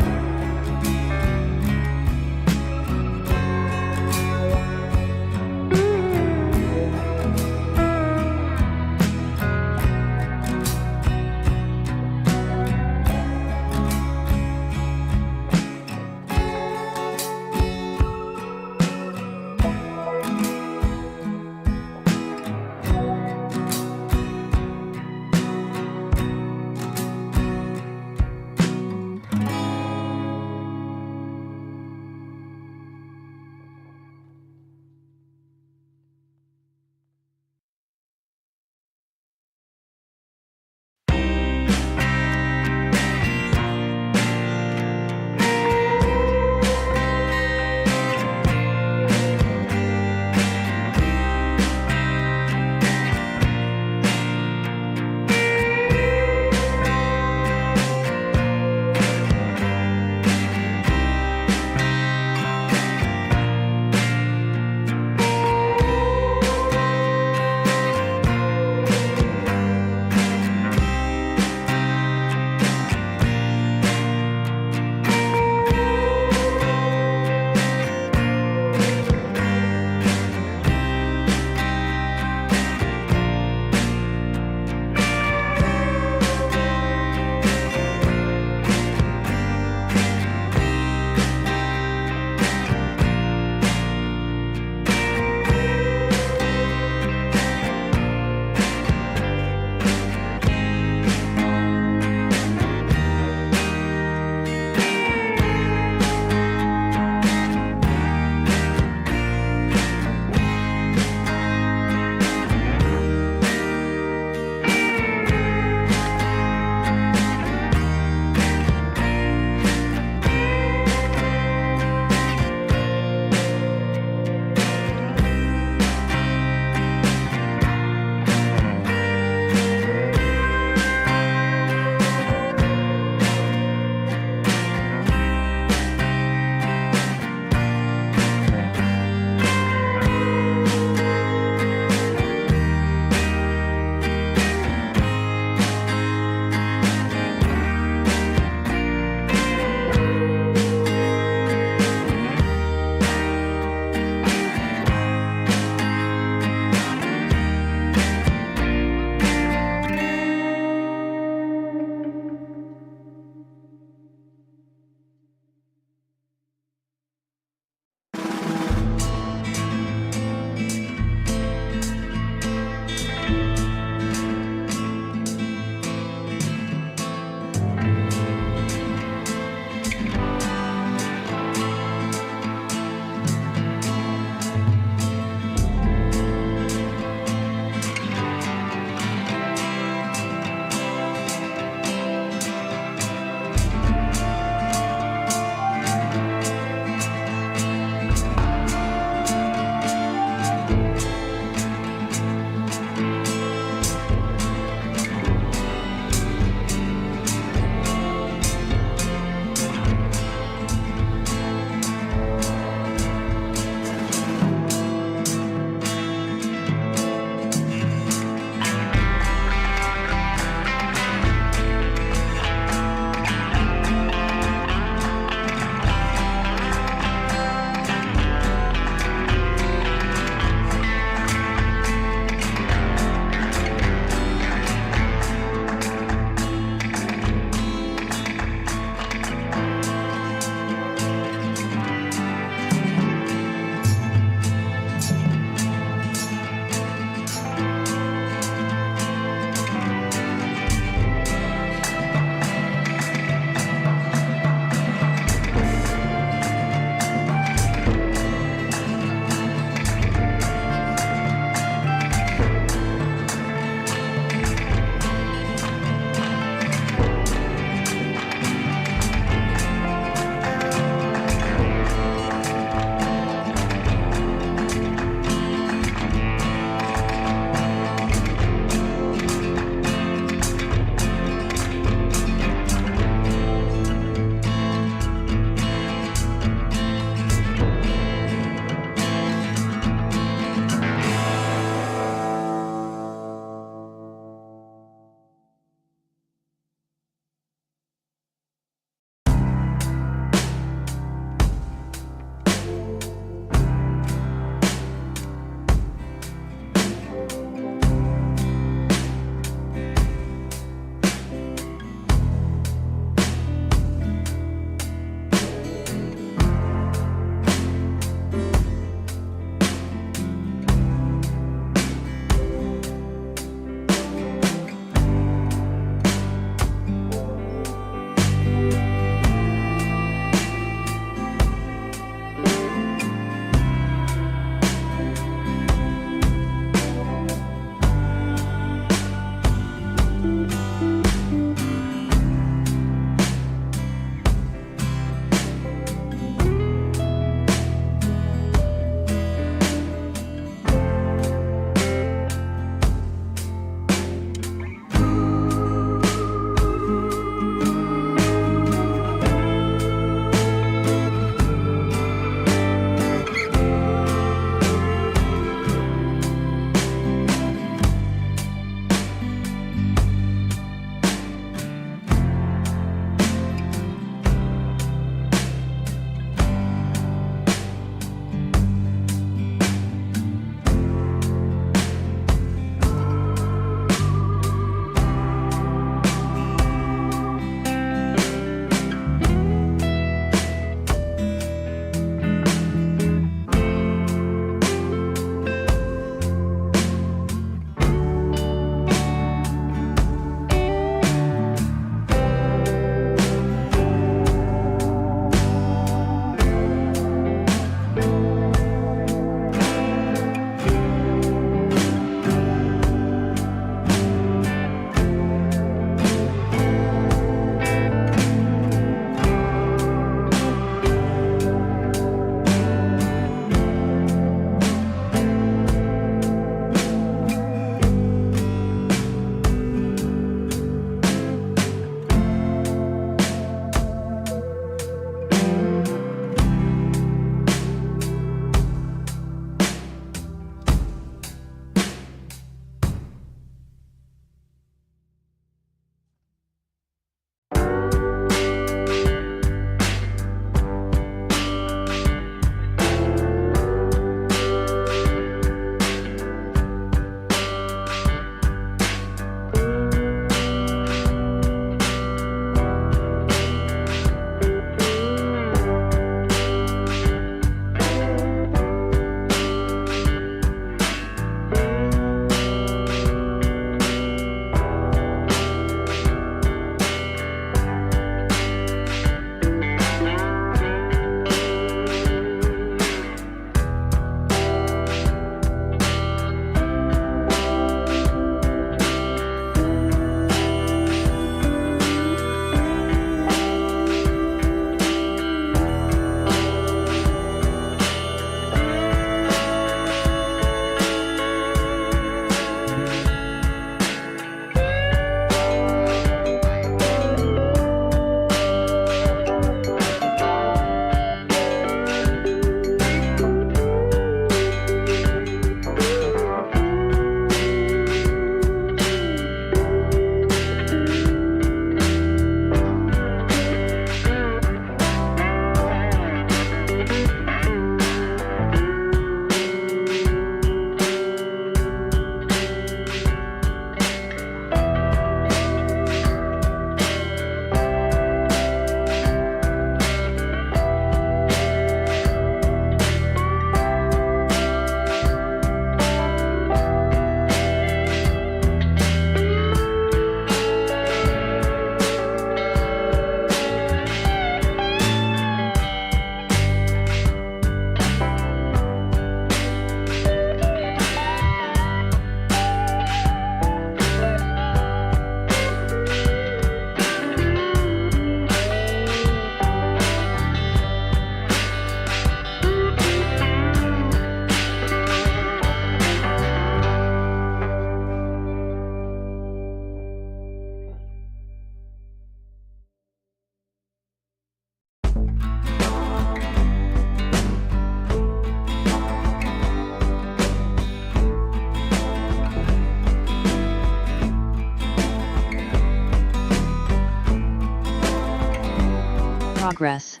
Progress.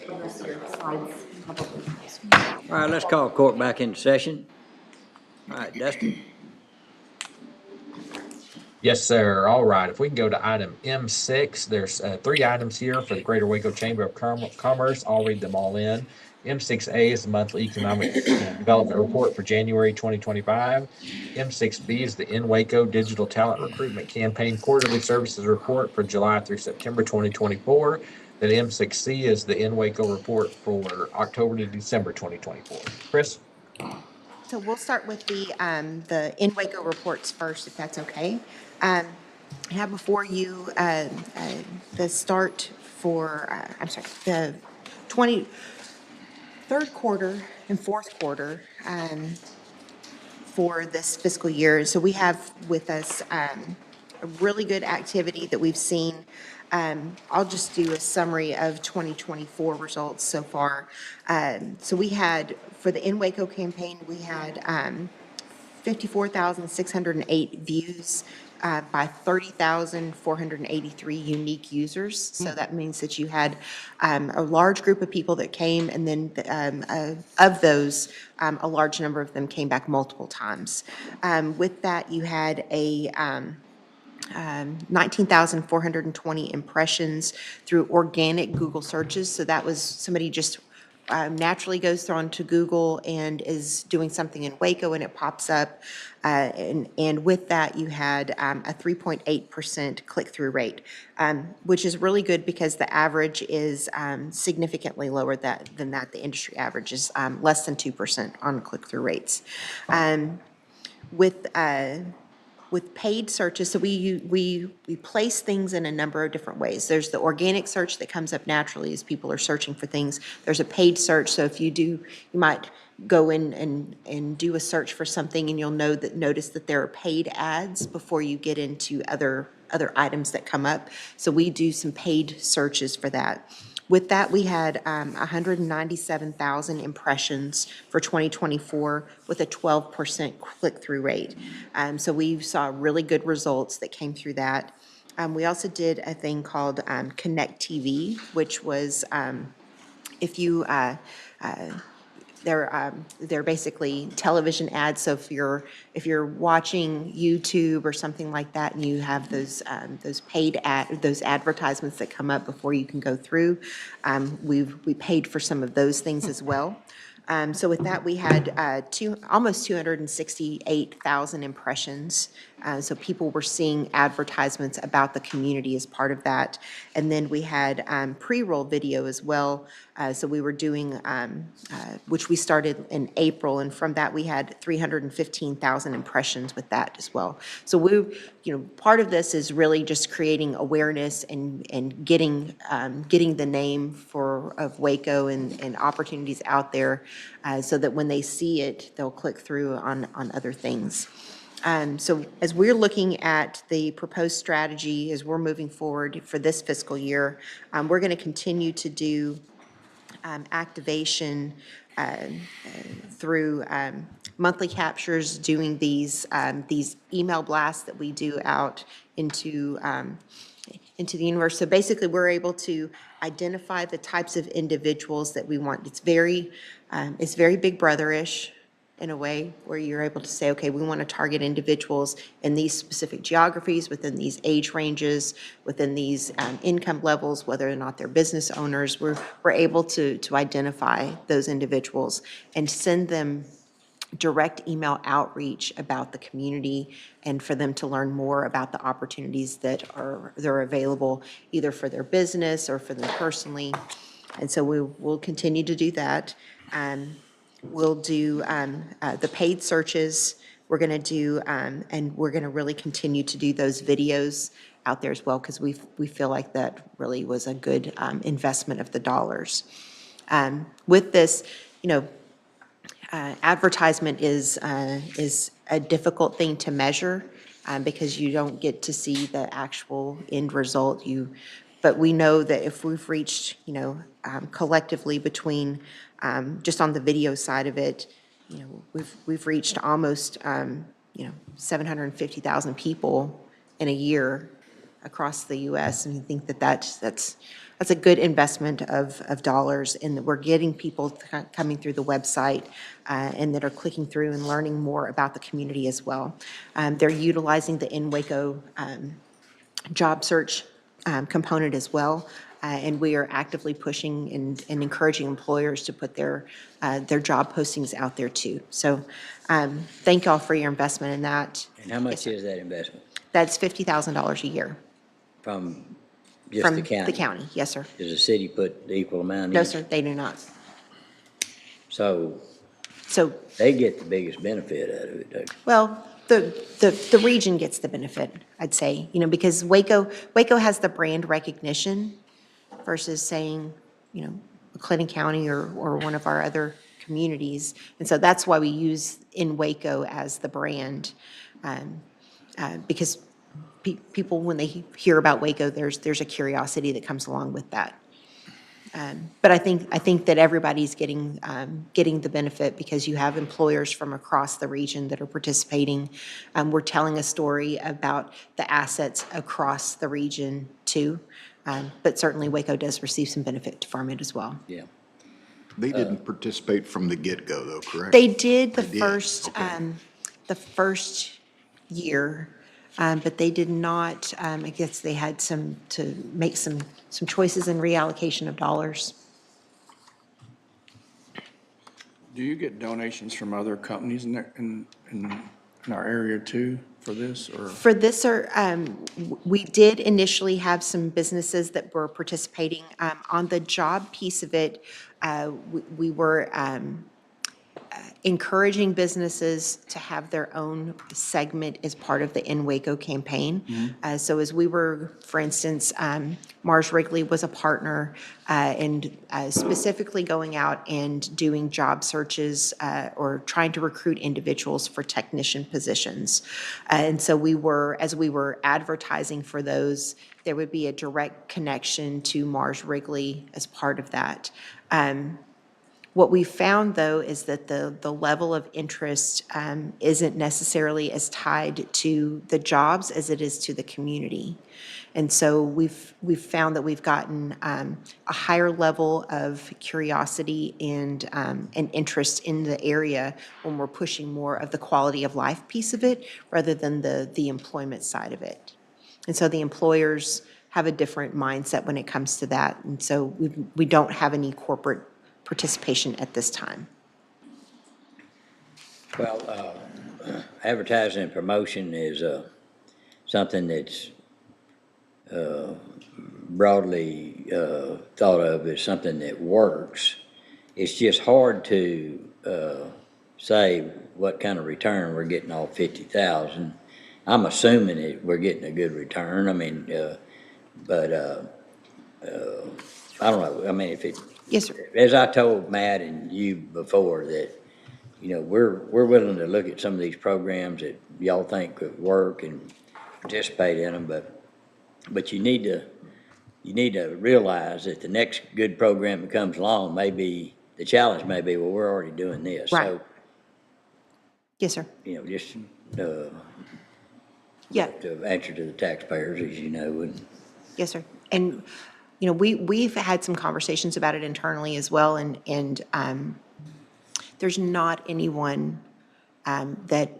All right, let's call court back into session. All right, Dustin. Yes, sir. All right. If we can go to item M6, there's 3 items here for the Greater Waco Chamber of Commerce. I'll read them all in. M6A is the monthly economic development report for January 2025. M6B is the In Waco Digital Talent Recruitment Campaign Quarterly Services Report for July through September 2024. Then M6C is the In Waco report for October to December 2024. Chris? So we'll start with the In Waco reports first, if that's okay. I have before you the start for, the third quarter and fourth quarter for this fiscal year. So we have with us a really good activity that we've seen. I'll just do a summary of 2024 results so far. So we had, for the In Waco campaign, we had 54,608 views by 30,483 unique users. So that means that you had a large group of people that came, and then of those, a large number of them came back multiple times. With that, you had a 19,420 impressions through organic Google searches. So that was somebody just naturally goes onto Google and is doing something in Waco and it pops up. And with that, you had a 3.8% click-through rate, which is really good because the average is significantly lower than that. The industry average is less than 2% on click-through rates. With paid searches, so we place things in a number of different ways. There's the organic search that comes up naturally as people are searching for things. There's a paid search, so if you might go in and do a search for something, and you'll notice that there are paid ads before you get into other items that come up. So we do some paid searches for that. With that, we had 197,000 impressions for 2024 with a 12% click-through rate. So we saw really good results that came through that. We also did a thing called Connect TV, which was if you they're basically television ads. So if you're watching YouTube or something like that, and you have those those advertisements that come up before you can go through, we paid for some of those things as well. So with that, we had almost 268,000 impressions. So people were seeing advertisements about the community as part of that. And then we had pre-roll video as well. So we were doing, which we started in April, and from that we had 315,000 impressions with that as well. So part of this is really just creating awareness and getting the name of Waco and opportunities out there, so that when they see it, they'll click through on other things. So as we're looking at the proposed strategy, as we're moving forward for this fiscal year, we're going to continue to do activation through monthly captures, doing these email blasts that we do out into the universe. So basically, we're able to identify the types of individuals that we want. It's very Big Brother-ish in a way, where you're able to say, okay, we want to target individuals in these specific geographies, within these age ranges, within these income levels, whether or not they're business owners. We're able to identify those individuals and send them direct email outreach about the community, and for them to learn more about the opportunities that are available either for their business or for them personally. And so we'll continue to do that. We'll do the paid searches. We're going to do, and we're going to really continue to do those videos out there as well, because we feel like that really was a good investment of the dollars. With this, advertisement is a difficult thing to measure because you don't get to see the actual end result. But we know that if we've reached, collectively between just on the video side of it, we've reached almost 750,000 people in a year across the U.S. And I think that's that's a good investment of dollars, and that we're getting people coming through the website and that are clicking through and learning more about the community as well. They're utilizing the In Waco job search component as well. And we are actively pushing and encouraging employers to put their job postings out there too. So thank y'all for your investment in that. And how much is that investment? That's $50,000 a year. From just From the county? the county, yes, sir. Does the city put the equal amount in? No, sir, they do not. So So, they get the biggest benefit out of it, don't they? well, the region gets the benefit, I'd say, because Waco has the brand recognition versus saying, McLennan County or one of our other communities. And so that's why we use In Waco as the brand, because people, when they hear about Waco, there's a curiosity that comes along with that. But I think that everybody's getting the benefit because you have employers from across the region that are participating. We're telling a story about the assets across the region too. But certainly Waco does receive some benefit from it as well. Yeah. They didn't participate from the get-go though, correct? They did They did, okay. the first year, but they did not, I guess they had to make some choices in reallocation of dollars. Do you get donations from other companies in our area too for this, or? For this, sir, we did initially have some businesses that were participating. On the job piece of it, we were encouraging businesses to have their own segment as part of the In Waco campaign. So as we were, for instance, Mars Wrigley was a partner and specifically going out and doing job searches or trying to recruit individuals for technician positions. And so as we were advertising for those, there would be a direct connection to Mars Wrigley as part of that. What we found, though, is that the level of interest isn't necessarily as tied to the jobs as it is to the community. And so we've found that we've gotten a higher level of curiosity and interest in the area when we're pushing more of the quality of life piece of it rather than the employment side of it. And so the employers have a different mindset when it comes to that. And so we don't have any corporate participation at this time. Well, advertising and promotion is something that's broadly thought of as something that works. It's just hard to say what kind of return we're getting off 50,000. I'm assuming that we're getting a good return. I mean, but I don't know. I mean, if it. Yes, sir. As I told Matt and you before, that, we're willing to look at some of these programs that y'all think could work and participate in them, but you need to realize that the next good program that comes along the challenge may be, well, we're already doing this. Right. So, yes, sir. Just Yeah. to answer to the taxpayers, as you know. And Yes, sir. And, we've had some conversations about it internally as well, and there's not anyone that,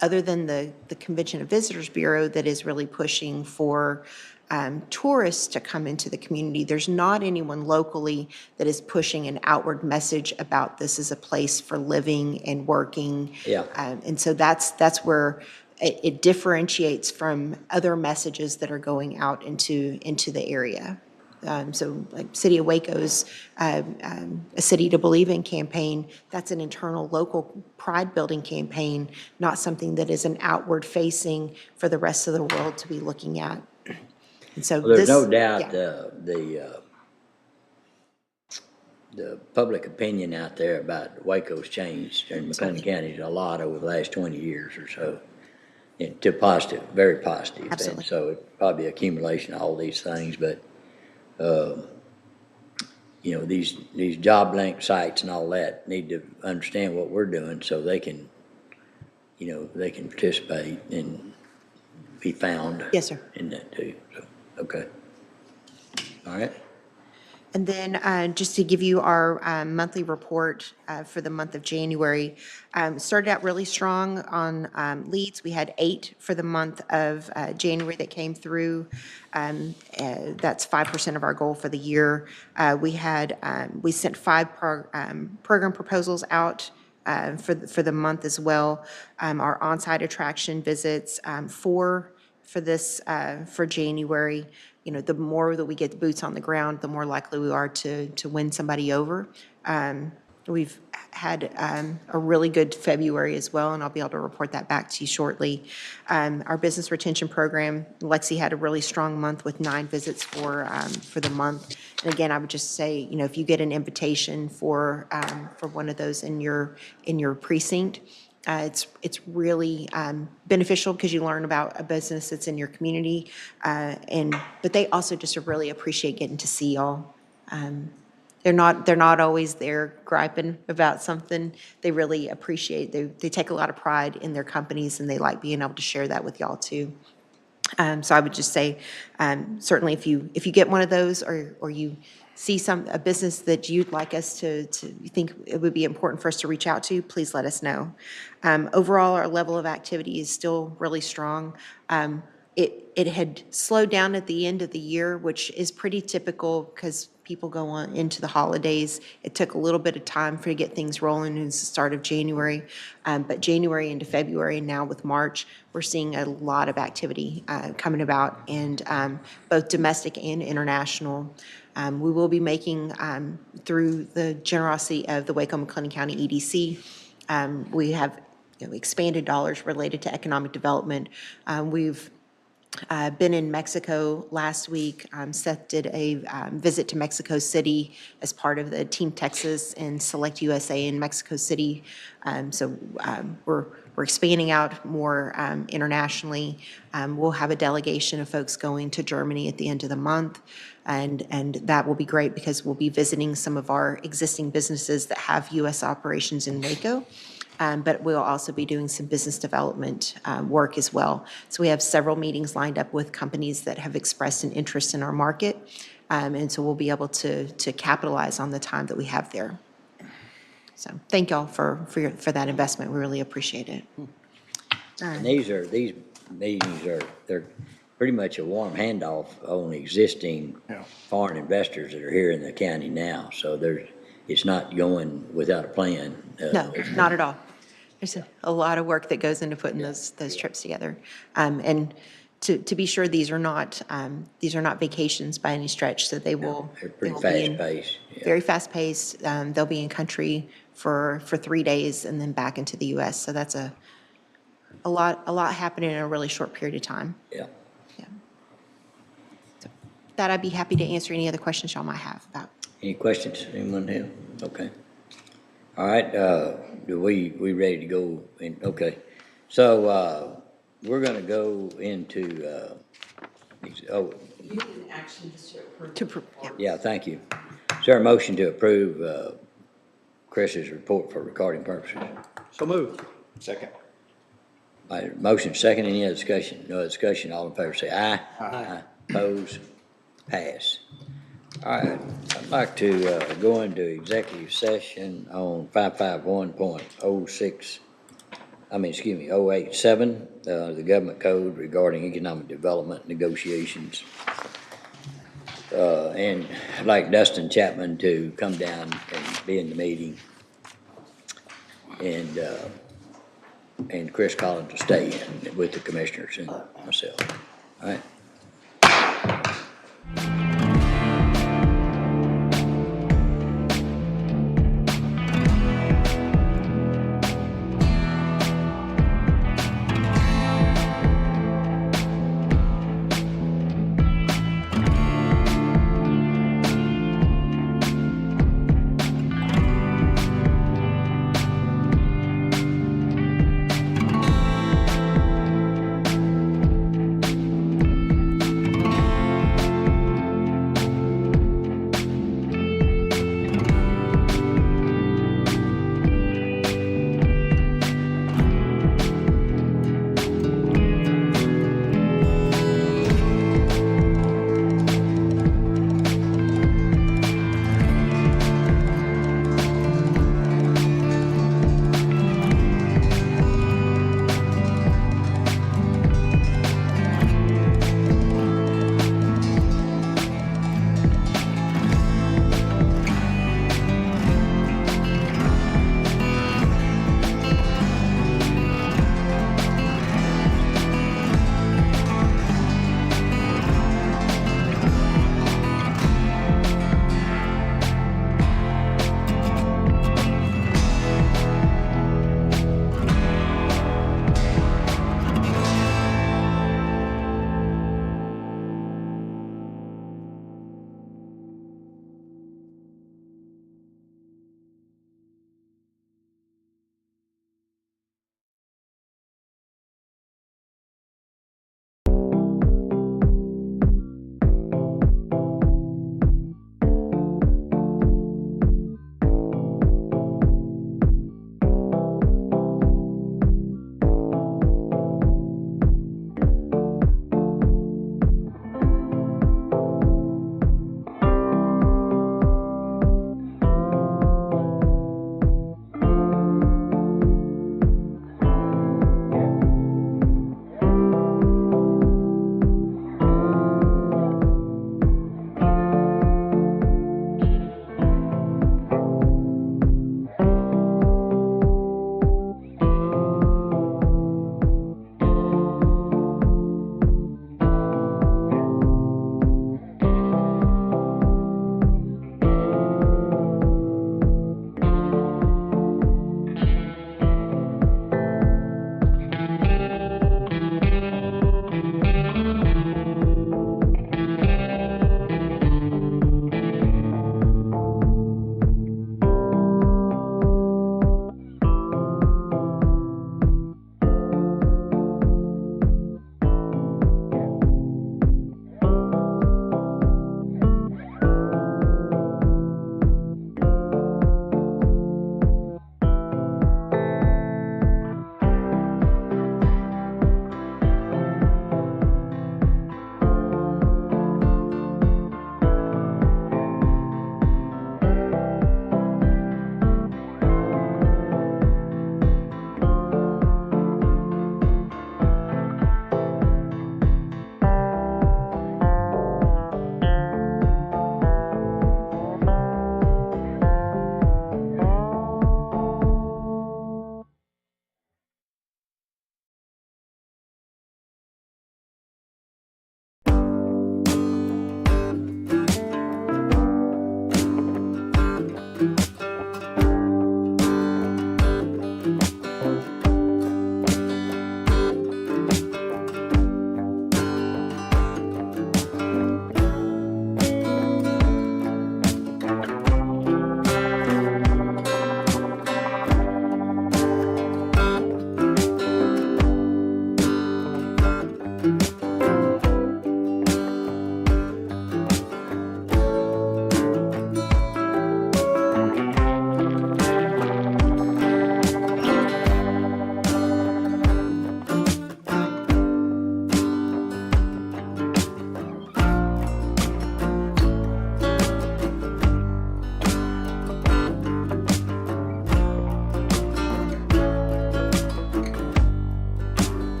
other than the Convention and Visitors Bureau, that is really pushing for tourists to come into the community. There's not anyone locally that is pushing an outward message about this as a place for living and working. Yeah. And so that's where it differentiates from other messages that are going out into the area. So like City of Waco's A City to Believe In campaign, that's an internal local pride building campaign, not something that is an outward facing for the rest of the world to be looking at. And so there's no doubt yeah. the public opinion out there about Waco's changed in McLennan County a lot over the last 20 years or so. To positive, very positive. Absolutely. And so it's probably accumulation of all these things, but these job link sites and all that need to understand what we're doing so they can participate and be found. Yes, sir. In that too. So, okay. All right. And then just to give you our monthly report for the month of January, started out really strong on leads. We had 8 for the month of January that came through. That's 5% of our goal for the year. We sent 5 program proposals out for the month as well. Our on-site attraction visits, 4 for January. You know, the more that we get the boots on the ground, the more likely we are to win somebody over. We've had a really good February as well, and I'll be able to report that back to you shortly. Our business retention program, Lexi had a really strong month with 9 visits for the month. And again, I would just say, you know, if you get an invitation for one of those in your precinct, it's really beneficial because you learn about a business that's in your community, but they also just really appreciate getting to see y'all. They're not always there griping about something. They really appreciate. They take a lot of pride in their companies, and they like being able to share that with y'all too. So I would just say, certainly if you get one of those, or you see a business that you'd like us to think it would be important for us to reach out to, please let us know. Overall, our level of activity is still really strong. It had slowed down at the end of the year, which is pretty typical because people go on into the holidays. It took a little bit of time to get things rolling in the start of January. But January into February, and now with March, we're seeing a lot of activity coming about, and both domestic and international. We will be making, through the generosity of the Waco McLennan County EDC, we have expanded dollars related to economic development. We've been in Mexico last week. Seth did a visit to Mexico City as part of the Team Texas and Select USA in Mexico City. So we're expanding out more internationally. We'll have a delegation of folks going to Germany at the end of the month. And that will be great because we'll be visiting some of our existing businesses that have U.S. operations in Waco. But we'll also be doing some business development work as well. So we have several meetings lined up with companies that have expressed an interest in our market. And so we'll be able to capitalize on the time that we have there. So thank y'all for that investment. We really appreciate it. And these meetings they're pretty much a warm handoff on existing foreign investors that are here in the county now. So it's not going without a plan. No, not at all. There's a lot of work that goes into putting those trips together. And to be sure, these are not vacations by any stretch. So they will. They're pretty fast-paced. Very fast-paced. They'll be in country for 3 days and then back into the U.S. So that's a lot happening in a really short period of time. Yeah. So that I'd be happy to answer any other questions y'all might have about. Any questions? Anyone have? Okay. All right. Do we ready to go in? Okay. So we're going to go into. You need an action just to approve. Yeah. Thank you. Is there a motion to approve Chris's report for recording purposes? So moved. Second. Motion second. Any other discussion? No other discussion. All in favor say aye. Aye. Oppose. Pass. All right. I'd like to go into executive session on 551.06. 087, the government code regarding economic development negotiations. And I'd like Dustin Chapman to come down and be in the meeting, and Chris Collins to stay with the commissioners and myself. All right.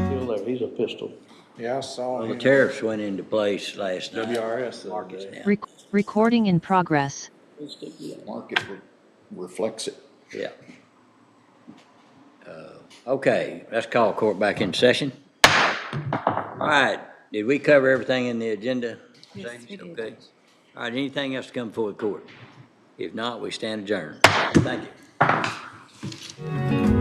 Still there, he's a pistol. Yeah, I saw Well, the him. tariffs went into place last night. WRS the other Markets day. down. Recording in progress. Market reflects it. Yeah. Okay, let's call court back in session. All right, did we cover everything in the agenda? Yes, Sadie? we did. Okay. All right, anything else to come before the court? If not, we stand adjourned. Thank you.